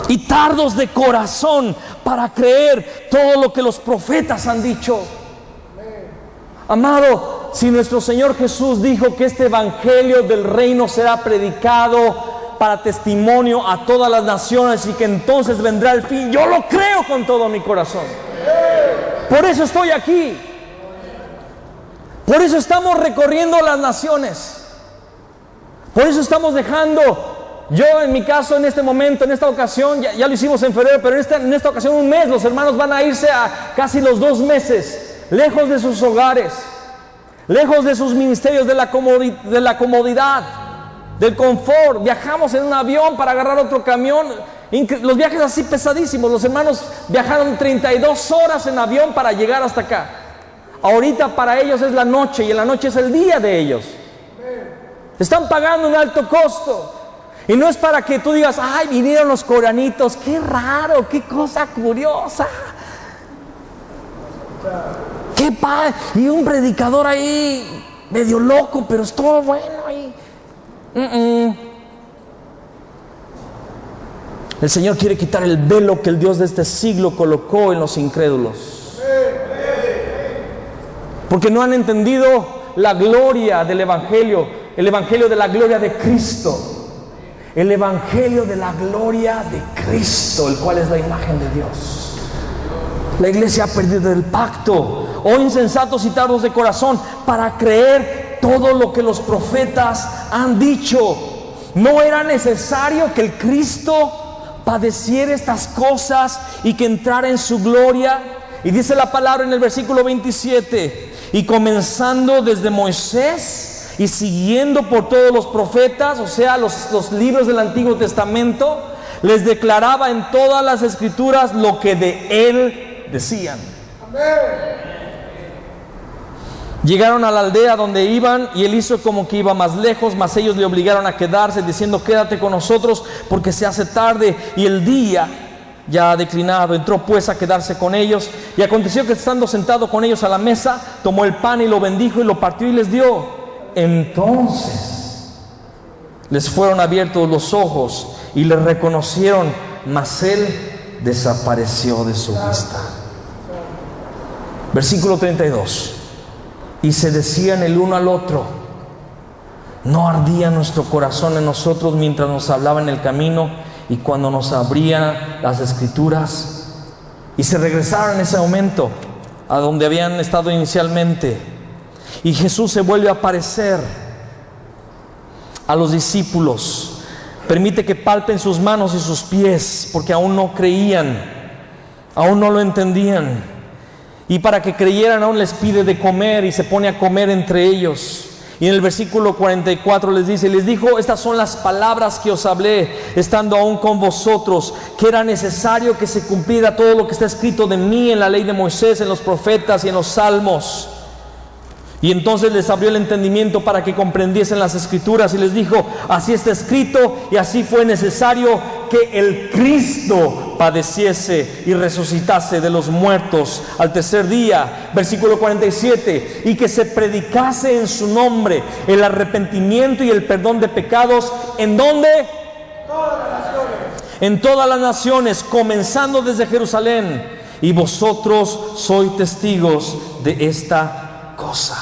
y tardos de corazón para creer todo lo que los profetas han dicho. Amado, si nuestro Señor Jesús dijo que este evangelio del reino será predicado para testimonio a todas las naciones y que entonces vendrá el fin, yo lo creo con todo mi corazón. Por eso estoy aquí. Por eso estamos recorriendo las naciones. Por eso estamos dejando, yo en mi caso en este momento, en esta ocasión, ya lo hicimos en febrero, pero en esta ocasión un mes, los hermanos van a irse a casi los 2 meses, lejos de sus hogares, lejos de sus ministerios, de la comodidad, del confort. Viajamos en un avión para agarrar otro camión. Los viajes así pesadísimos. Los hermanos viajaron 32 horas en avión para llegar hasta acá. Ahorita para ellos es la noche y en la noche es el día de ellos. Están pagando un alto costo. Y no es para que tú digas, ay, vinieron los coranitos, qué raro, qué cosa curiosa. Qué padre. Y un predicador ahí, medio loco, pero estuvo bueno ahí. El Señor quiere quitar el velo que el Dios de este siglo colocó en los incrédulos. Porque no han entendido la gloria del Evangelio, el Evangelio de la gloria de Cristo. El Evangelio de la gloria de Cristo, el cual es la imagen de Dios. La iglesia ha perdido el pacto. Oh insensatos y tardos de corazón, para creer todo lo que los profetas han dicho. ¿No era necesario que el Cristo padeciera estas cosas y que entrara en su gloria? Y dice la palabra en el versículo 27, y comenzando desde Moisés y siguiendo por todos los profetas, o sea, los libros del Antiguo Testamento, les declaraba en todas las escrituras lo que de él decían. Llegaron a la aldea donde iban y él hizo como que iba más lejos, mas ellos le obligaron a quedarse, diciendo, quédate con nosotros porque se hace tarde y el día ya ha declinado. Entró pues a quedarse con ellos, y aconteció que estando sentado con ellos a la mesa, tomó el pan y lo bendijo y lo partió y les dio. Entonces les fueron abiertos los ojos y le reconocieron, mas él desapareció de su vista. Versículo 32. Y se decían el uno al otro, ¿no ardía nuestro corazón en nosotros mientras nos hablaba en el camino y cuando nos abría las escrituras? Y se regresaron en ese momento a donde habían estado inicialmente. Y Jesús se vuelve a aparecer a los discípulos. Permite que palpen sus manos y sus pies, porque aún no creían, aún no lo entendían. Y para que creyeran aún les pide de comer y se pone a comer entre ellos. Y en el versículo 44 les dice, les dijo, estas son las palabras que os hablé, estando aún con vosotros, que era necesario que se cumpliera todo lo que está escrito de mí en la ley de Moisés, en los profetas y en los salmos. Y entonces les abrió el entendimiento para que comprendiesen las escrituras y les dijo, así está escrito y así fue necesario que el Cristo padeciese y resucitase de los muertos al tercer día. Versículo 47, y que se predicase en su nombre el arrepentimiento y el perdón de pecados. ¿En dónde? Todas las naciones. En todas las naciones, comenzando desde Jerusalén. Y vosotros sois testigos de esta cosa,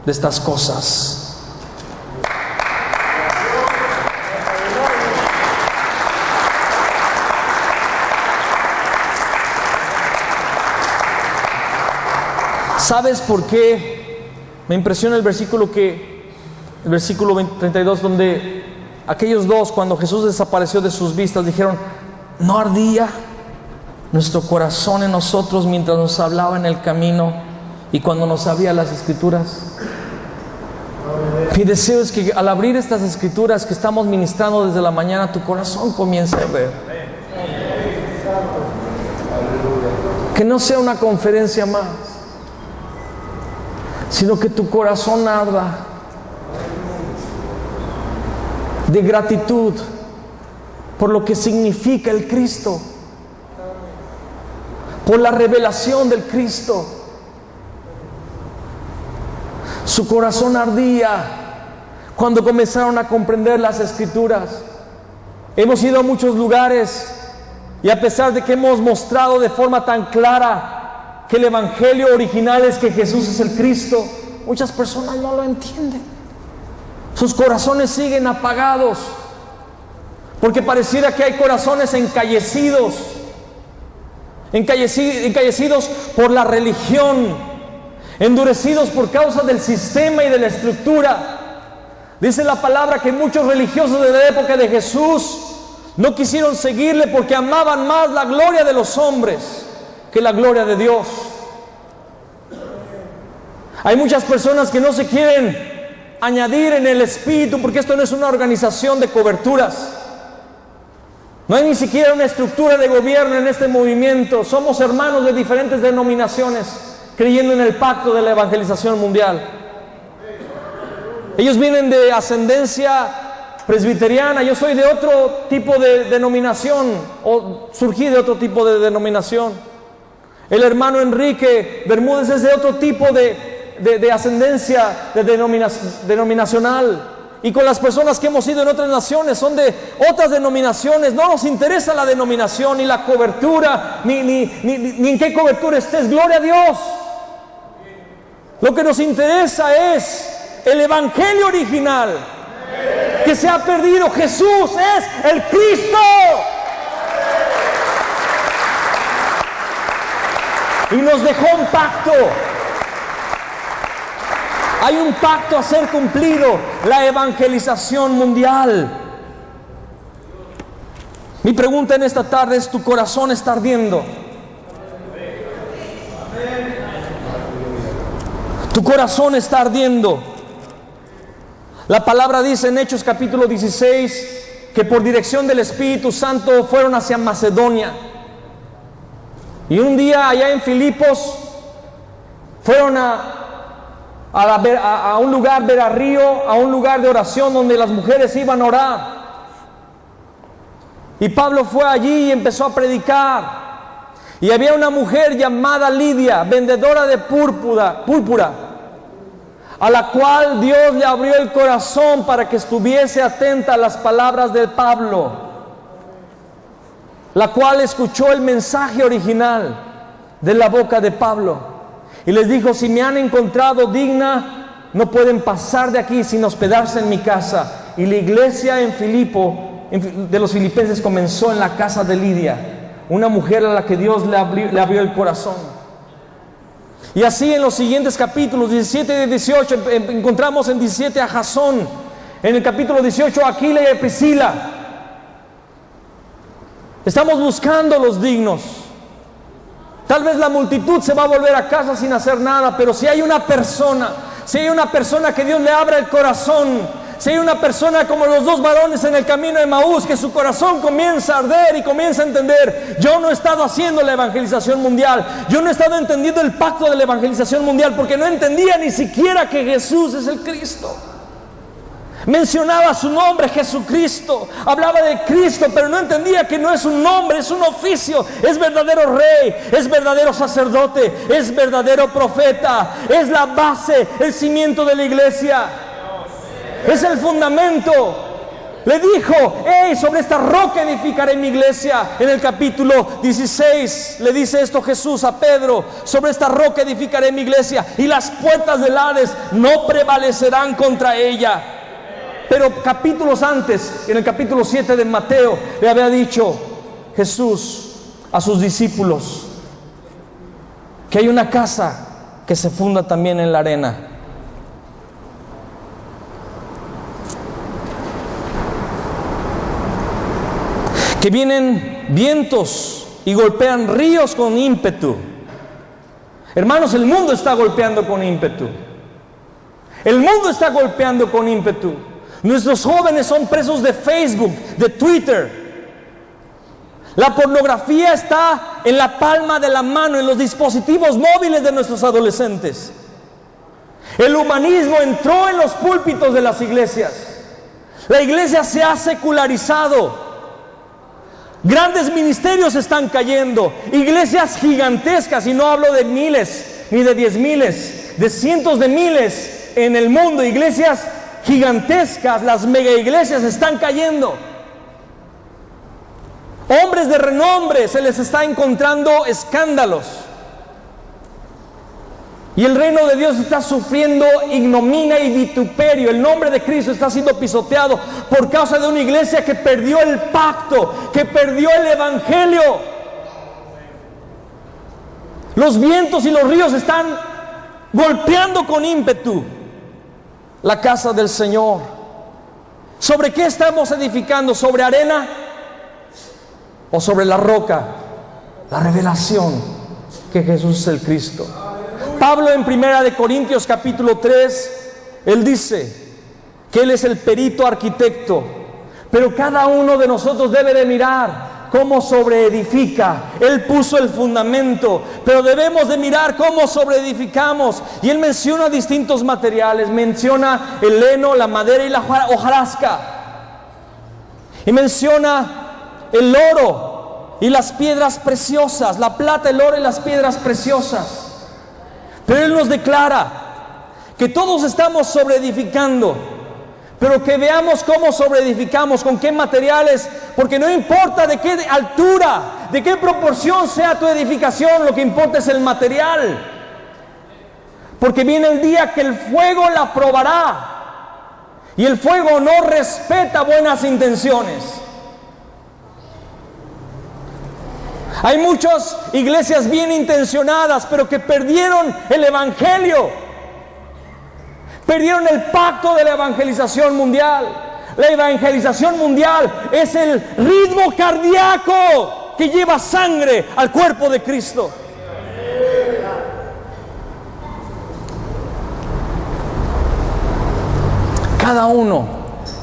de estas cosas. ¿Sabes por qué? Me impresiona el versículo 32, donde aquellos dos, cuando Jesús desapareció de sus vistas, dijeron, ¿no ardía nuestro corazón en nosotros mientras nos hablaba en el camino y cuando nos abría las escrituras? Mi deseo es que al abrir estas escrituras que estamos ministrando desde la mañana, tu corazón comience a ver. Que no sea una conferencia más, sino que tu corazón arda de gratitud por lo que significa el Cristo, por la revelación del Cristo. Su corazón ardía cuando comenzaron a comprender las escrituras. Hemos ido a muchos lugares y a pesar de que hemos mostrado de forma tan clara que el evangelio original es que Jesús es el Cristo, muchas personas no lo entienden. Sus corazones siguen apagados, porque pareciera que hay corazones encallecidos por la religión, endurecidos por causa del sistema y de la estructura. Dice la palabra que muchos religiosos de la época de Jesús no quisieron seguirle porque amaban más la gloria de los hombres que la gloria de Dios. Hay muchas personas que no se quieren añadir en el espíritu, porque esto no es una organización de coberturas. No hay ni siquiera una estructura de gobierno en este movimiento. Somos hermanos de diferentes denominaciones creyendo en el pacto de la evangelización mundial. Ellos vienen de ascendencia presbiteriana, yo soy de otro tipo de denominación, o surgí de otro tipo de denominación. El hermano Enrique Bermúdez es de otro tipo de ascendencia denominacional. Y con las personas que hemos ido en otras naciones son de otras denominaciones. No nos interesa la denominación, ni la cobertura, ni en qué cobertura estés. Gloria a Dios. Lo que nos interesa es el evangelio original que se ha perdido. Jesús es el Cristo. Y nos dejó un pacto. Hay un pacto a ser cumplido, la evangelización mundial. Mi pregunta en esta tarde es: ¿tu corazón está ardiendo? Tu corazón está ardiendo. La palabra dice en Hechos capítulo 16 que por dirección del Espíritu Santo fueron hacia Macedonia. Y un día allá en Filipos fueron a un lugar, ver a río, a un lugar de oración donde las mujeres iban a orar. Y Pablo fue allí y empezó a predicar. Y había una mujer llamada Lidia, vendedora de púrpura, a la cual Dios le abrió el corazón para que estuviese atenta a las palabras de Pablo, la cual escuchó el mensaje original de la boca de Pablo. Y les dijo: si me han encontrado digna, no pueden pasar de aquí sin hospedarse en mi casa. Y la iglesia en Filipo, de los filipenses, comenzó en la casa de Lidia, una mujer a la que Dios le abrió el corazón. Y así en los siguientes capítulos 17 y 18, encontramos en 17 a Jasón, en el capítulo 18 a Aquila y a Priscila. Estamos buscando los dignos. Tal vez la multitud se va a volver a casa sin hacer nada, pero si hay una persona que Dios le abra el corazón, si hay una persona como los dos varones en el camino de Emaús, que su corazón comienza a arder y comienza a entender: yo no he estado haciendo la evangelización mundial, yo no he estado entendiendo el pacto de la evangelización mundial, porque no entendía ni siquiera que Jesús es el Cristo. Mencionaba su nombre, Jesucristo, hablaba de Cristo, pero no entendía que no es un nombre, es un oficio. Es verdadero rey, es verdadero sacerdote, es verdadero profeta, es la base, el cimiento de la iglesia, es el fundamento. Le dijo: hey, sobre esta roca edificaré mi iglesia. En el capítulo 16 le dice esto Jesús a Pedro: sobre esta roca edificaré mi iglesia, y las puertas del Hades no prevalecerán contra ella. Pero capítulos antes, en el capítulo 7 de Mateo, le había dicho Jesús a sus discípulos que hay una casa que se funda también en la arena. Que vienen vientos y golpean ríos con ímpetu. Hermanos, el mundo está golpeando con ímpetu. El mundo está golpeando con ímpetu. Nuestros jóvenes son presos de Facebook, de Twitter. La pornografía está en la palma de la mano, en los dispositivos móviles de nuestros adolescentes. El humanismo entró en los púlpitos de las iglesias. La iglesia se ha secularizado. Grandes ministerios están cayendo. Iglesias gigantescas, y no hablo de miles, ni de 10,000, de cientos de miles en el mundo. Iglesias gigantescas, las mega iglesias están cayendo. Hombres de renombre se les está encontrando escándalos. Y el reino de Dios está sufriendo ignominia y vituperio. El nombre de Cristo está siendo pisoteado por causa de una iglesia que perdió el pacto, que perdió el evangelio. Los vientos y los ríos están golpeando con ímpetu la casa del Señor. ¿Sobre qué estamos edificando? ¿Sobre arena o sobre la roca? La revelación que Jesús es el Cristo. Pablo en 1 Corintios capítulo 3, él dice que él es el perito arquitecto, pero cada uno de nosotros debe de mirar cómo sobreedifica. Él puso el fundamento, pero debemos de mirar cómo sobreedificamos. Y Él menciona distintos materiales. Menciona el heno, la madera y la hojarasca. Y menciona el oro y las piedras preciosas, la plata, el oro y las piedras preciosas. Pero Él nos declara que todos estamos sobreedificando. Pero que veamos cómo sobreedificamos, con qué materiales, porque no importa de qué altura, de qué proporción sea tu edificación, lo que importa es el material. Porque viene el día que el fuego la probará, y el fuego no respeta buenas intenciones. Hay muchas iglesias bien intencionadas, pero que perdieron el evangelio. Perdieron el pacto de la evangelización mundial. La evangelización mundial es el ritmo cardíaco que lleva sangre al cuerpo de Cristo. Cada uno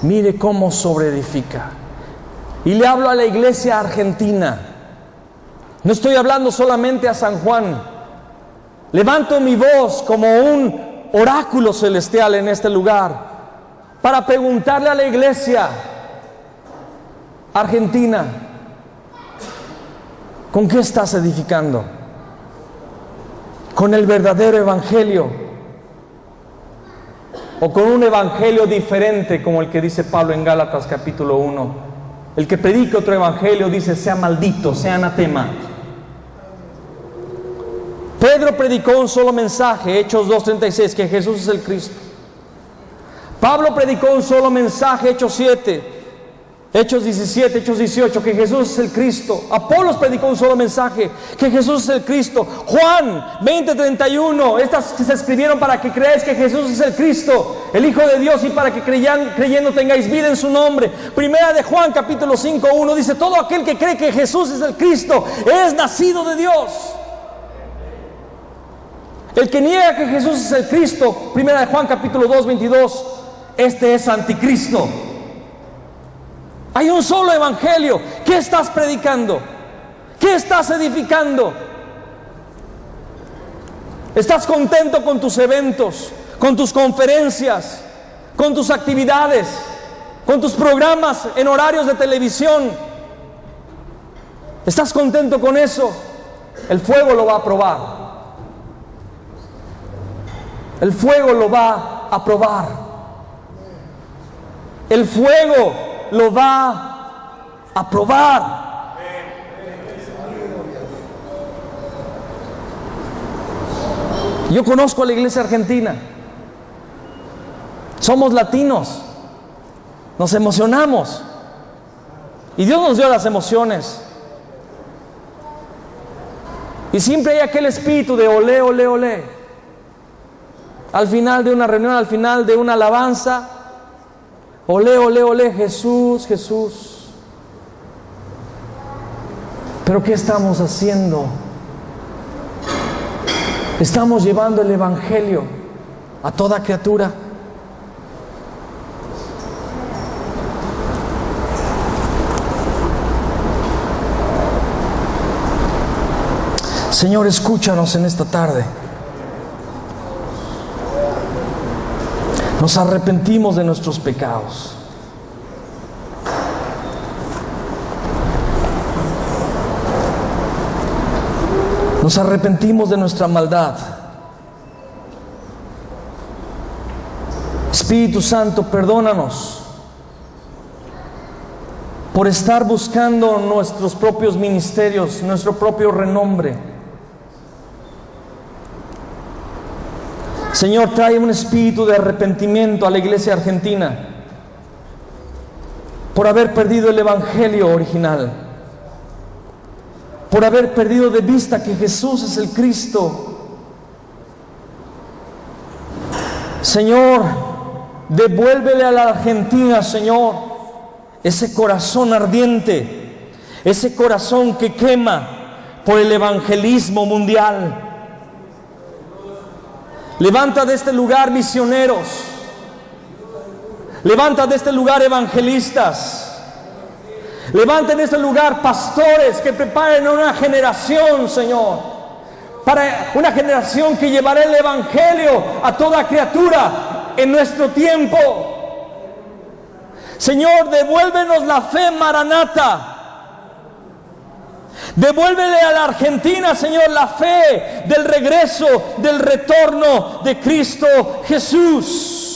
mire cómo sobreedifica. Y le hablo a la iglesia argentina. No estoy hablando solamente a San Juan. Levanto mi voz como un oráculo celestial en este lugar para preguntarle a la iglesia argentina: ¿con qué estás edificando? ¿Con el verdadero evangelio? ¿O con un evangelio diferente como el que dice Pablo en Gálatas capítulo 1? El que predique otro evangelio dice: sea maldito, sea anatema. Pedro predicó un solo mensaje, Hechos 2:36, que Jesús es el Cristo. Pablo predicó un solo mensaje, Hechos 7, Hechos 17, Hechos 18, que Jesús es el Cristo. Apolos predicó un solo mensaje, que Jesús es el Cristo. Juan 20:31, estas que se escribieron para que creáis que Jesús es el Cristo, el Hijo de Dios, y para que creyendo tengáis vida en su nombre. Primera de Juan capítulo 5:1 dice: todo aquel que cree que Jesús es el Cristo es nacido de Dios. El que niega que Jesús es el Cristo, primera de Juan capítulo 2:22, este es anticristo. Hay un solo evangelio. ¿Qué estás predicando? ¿Qué estás edificando? ¿Estás contento con tus eventos, con tus conferencias, con tus actividades, con tus programas en horarios de televisión? ¿Estás contento con eso? El fuego lo va a probar. El fuego lo va a probar. El fuego lo va a probar. Yo conozco a la iglesia argentina. Somos latinos. Nos emocionamos. Y Dios nos dio las emociones. Y siempre hay aquel espíritu de olé, olé, olé. Al final de una reunión, al final de una alabanza, olé, olé, olé, Jesús, Jesús. Pero ¿qué estamos haciendo? ¿Estamos llevando el evangelio a toda criatura? Señor, escúchanos en esta tarde. Nos arrepentimos de nuestros pecados. Nos arrepentimos de nuestra maldad. Espíritu Santo, perdónanos por estar buscando nuestros propios ministerios, nuestro propio renombre. Señor, trae un espíritu de arrepentimiento a la iglesia argentina por haber perdido el evangelio original, por haber perdido de vista que Jesús es el Cristo. Señor, devuélvele a la Argentina, Señor, ese corazón ardiente, ese corazón que quema por el evangelismo mundial. Levanta de este lugar misioneros. Levanta de este lugar evangelistas. Levanta en este lugar pastores que preparen una generación, Señor, para una generación que llevará el evangelio a toda criatura en nuestro tiempo. Señor, devuélvenos la fe maranata. Devuélvele a la Argentina, Señor, la fe del regreso, del retorno de Cristo Jesús.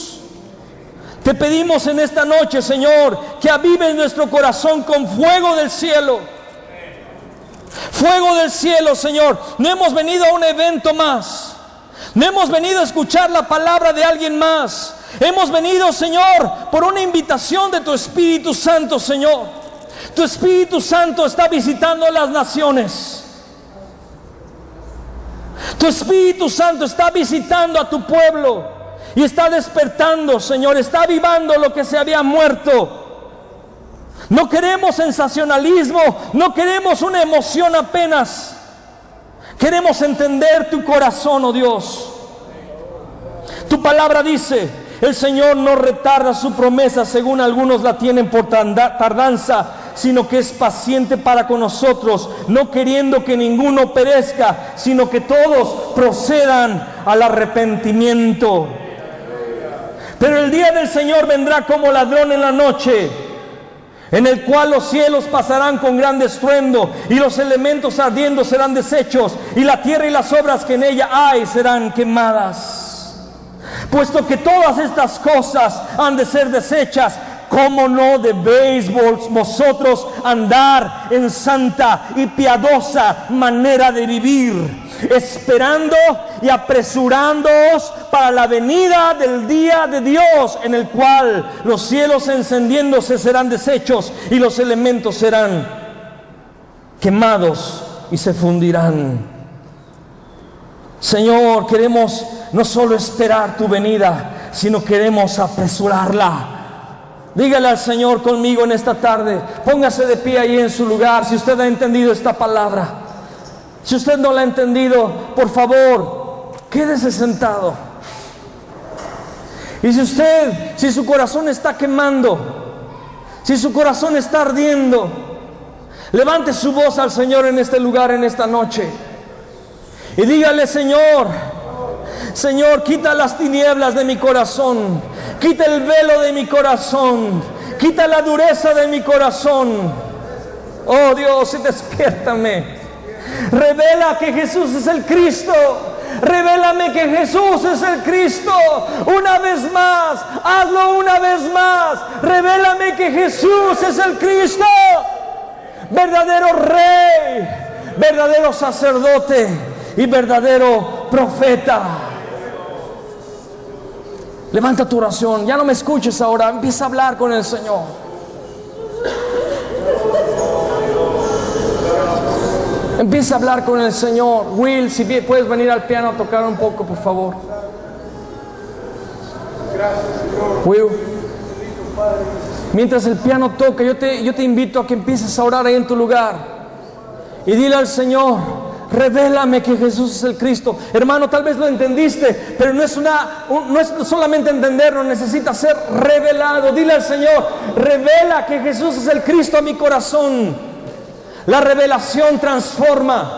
Te pedimos en esta noche, Señor, que avives nuestro corazón con fuego del cielo. Fuego del cielo, Señor. No hemos venido a un evento más. No hemos venido a escuchar la palabra de alguien más. Hemos venido, Señor, por una invitación de tu Espíritu Santo, Señor. Tu Espíritu Santo está visitando las naciones. Tu Espíritu Santo está visitando a tu pueblo. Y está despertando, Señor, está avivando lo que se había muerto. No queremos sensacionalismo, no queremos una emoción apenas. Queremos entender tu corazón, oh Dios. Tu palabra dice: el Señor no retarda su promesa, según algunos la tienen por tardanza, sino que es paciente para con nosotros, no queriendo que ninguno perezca, sino que todos procedan al arrepentimiento. Pero el día del Señor vendrá como ladrón en la noche, en el cual los cielos pasarán con gran estruendo, y los elementos ardiendo serán deshechos, y la tierra y las obras que en ella hay serán quemadas. Puesto que todas estas cosas han de ser deshechas, ¿cómo no debéis vosotros andar en santa y piadosa manera de vivir, esperando y apresurándoos para la venida del día de Dios, en el cual los cielos encendiéndose serán deshechos y los elementos serán quemados y se fundirán? Señor, queremos no solo esperar tu venida, sino queremos apresurarla. Dígale al Señor conmigo en esta tarde. Póngase de pie ahí en su lugar si usted ha entendido esta palabra. Si usted no la ha entendido, por favor, quédese sentado. Y si su corazón está quemando, si su corazón está ardiendo, levante su voz al Señor en este lugar, en esta noche, y dígale: Señor, quita las tinieblas de mi corazón, quita el velo de mi corazón, quita la dureza de mi corazón. Oh Dios, despiértame. Revela que Jesús es el Cristo. Revélame que Jesús es el Cristo. Una vez más, hazlo una vez más. Revélame que Jesús es el Cristo, verdadero Rey, verdadero sacerdote y verdadero profeta. Levanta tu oración. Ya no me escuches ahora. Empieza a hablar con el Señor. Empieza a hablar con el Señor. Will, si puedes venir al piano a tocar un poco, por favor. Will, mientras el piano toca, yo te invito a que empieces a orar ahí en tu lugar. Y dile al Señor: revélame que Jesús es el Cristo. Hermano, tal vez lo entendiste, pero no es solamente entenderlo, necesita ser revelado. Dile al Señor: revela que Jesús es el Cristo a mi corazón. La revelación transforma.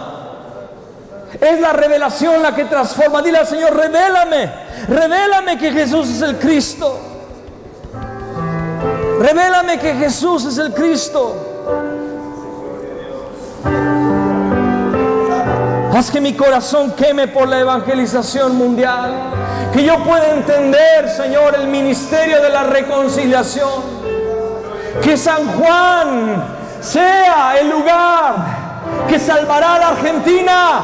Es la revelación la que transforma. Dile al Señor: revélame que Jesús es el Cristo. Revélame que Jesús es el Cristo. Haz que mi corazón queme por la evangelización mundial. Que yo pueda entender, Señor, el ministerio de la reconciliación. Que San Juan sea el lugar que salvará a la Argentina.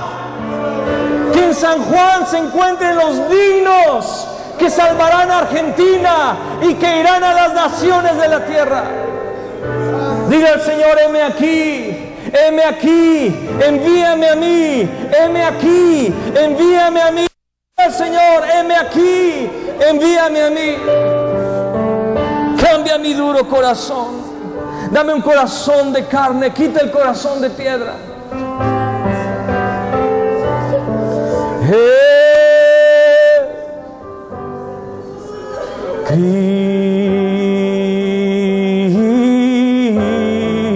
Que en San Juan se encuentren los dignos que salvarán a Argentina y que irán a las naciones de la tierra. Diga al Señor: heme aquí, heme aquí, envíame a mí, heme aquí, envíame a mí. Diga al Señor: heme aquí, envíame a mí. Cambia mi duro corazón. Dame un corazón de carne, quita el corazón de piedra.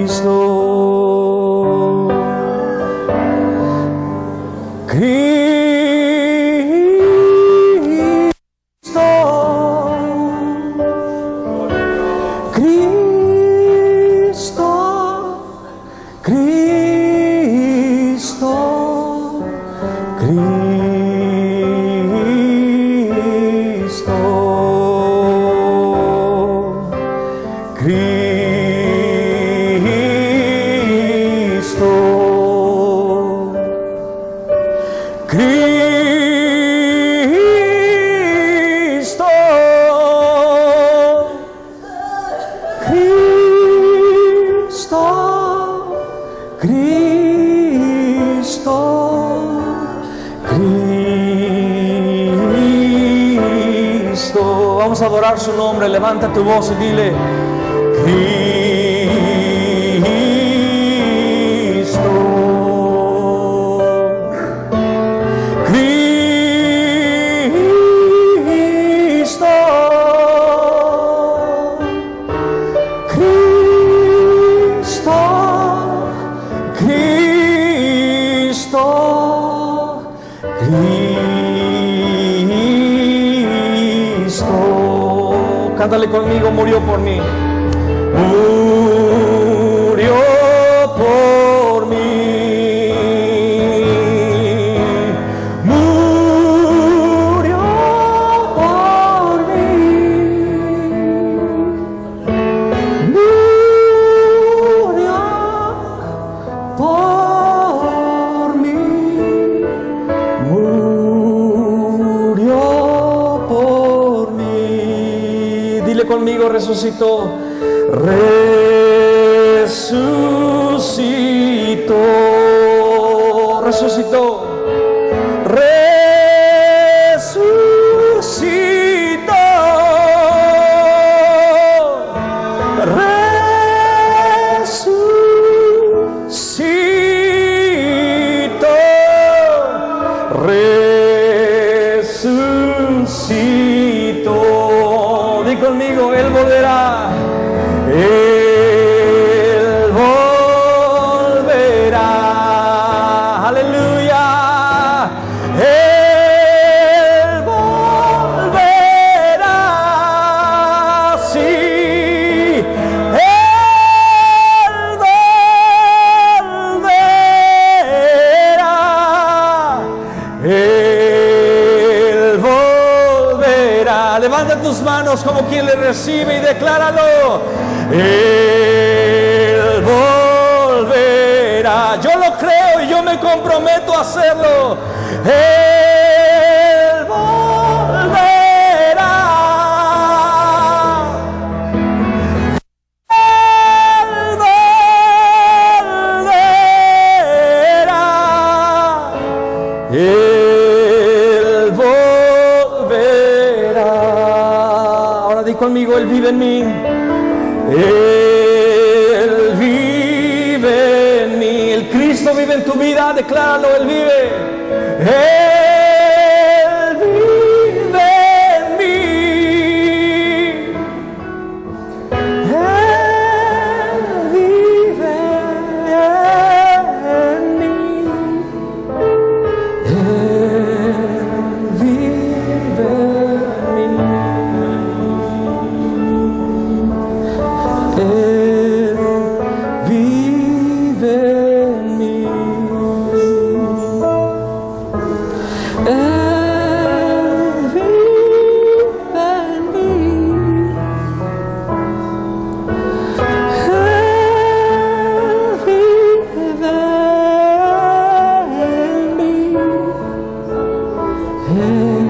Cristo, Vamos a adorar su nombre. Levanta tu voz y dile: cántale conmigo, murió por mí. Murió por mí. Murió por mí. Murió por mí. Murió por mí. Dile conmigo: resucitó. Resucitó. Resucitó. Resucitó. Resucitó. Resucitó. Di conmigo: Él volverá. Él volverá. Aleluya. Él volverá. Sí. Él volverá. Él volverá. Levanta tus manos como quien le recibe y decláralo: Él volverá. Yo lo creo y yo me comprometo a hacerlo. Él volverá. Él volverá. Él volverá. Ahora di conmigo: Él vive en mí. Él vive en mí. El Cristo vive en tu vida. Decláralo: Él vive. Él vive en mí. Él vive en mí. Él vive en mí. Él vive en mí. Él vive en mí. Él vive en mí. Él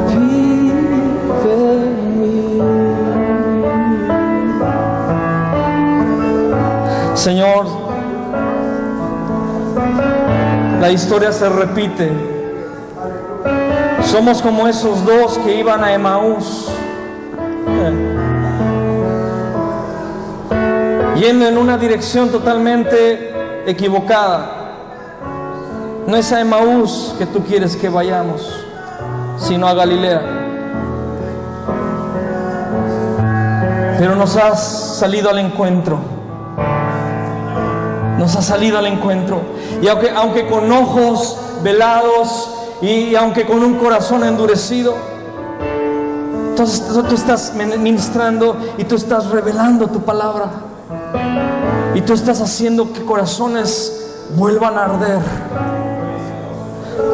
vive en mí. Señor, la historia se repite. Somos como esos dos que iban a Emaús, yendo en una dirección totalmente equivocada. No es a Emaús que tú quieres que vayamos, sino a Galilea. Pero nos has salido al encuentro. Nos ha salido al encuentro. Y aunque con ojos velados y aunque con un corazón endurecido, entonces tú estás ministrando y tú estás revelando tu palabra. Y tú estás haciendo que corazones vuelvan a arder.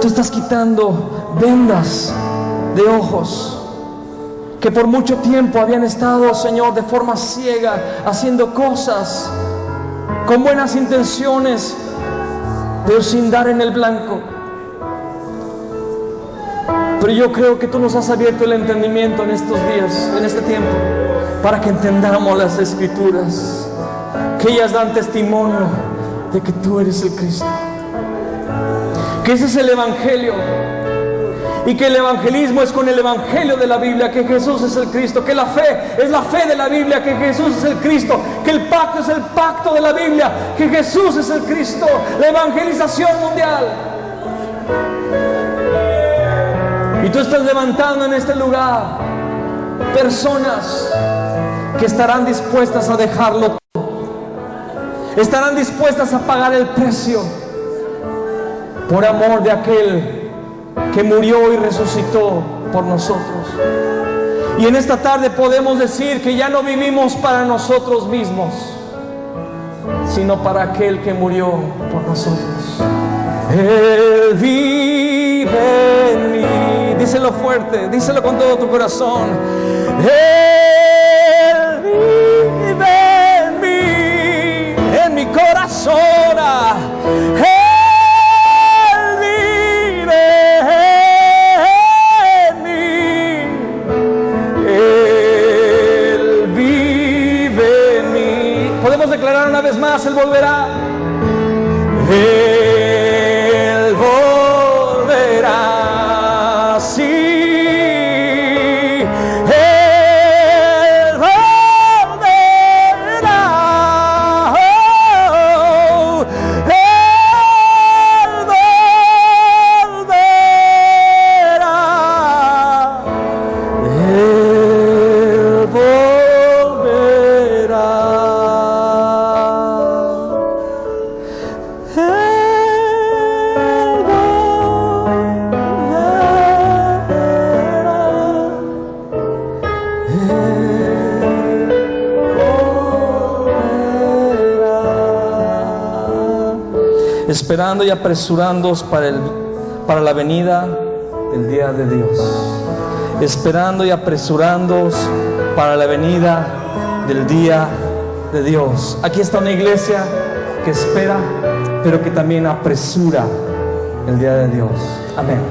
Tú estás quitando vendas de ojos que por mucho tiempo habían estado, Señor, de forma ciega, haciendo cosas con buenas intenciones, pero sin dar en el blanco. Pero yo creo que tú nos has abierto el entendimiento en estos días, en este tiempo, para que entendamos las Escrituras, que ellas dan testimonio de que tú eres el Cristo, que ese es el Evangelio, y que el evangelismo es con el evangelio de la Biblia, que Jesús es el Cristo, que la fe es la fe de la Biblia, que Jesús es el Cristo, que el pacto es el pacto de la Biblia, que Jesús es el Cristo, la evangelización mundial. Y tú estás levantando en este lugar personas que estarán dispuestas a dejarlo todo, estarán dispuestas a pagar el precio por amor de aquel que murió y resucitó por nosotros. Y en esta tarde podemos decir que ya no vivimos para nosotros mismos, sino para aquel que murió por nosotros. Él vive en mí. Díselo fuerte, díselo con todo tu corazón. Él vive en mi corazón. Él vive en mí. Él vive en mí. Podemos declarar una vez más, Él volverá. Él volverá, sí. Él volverá. Oh, Él volverá. Él volverá. Esperando y apresurándoos para la venida del día de Dios. Esperando y apresurándoos para la venida del día de Dios. Aquí está una iglesia que espera, pero que también apresura el día de Dios. Amén.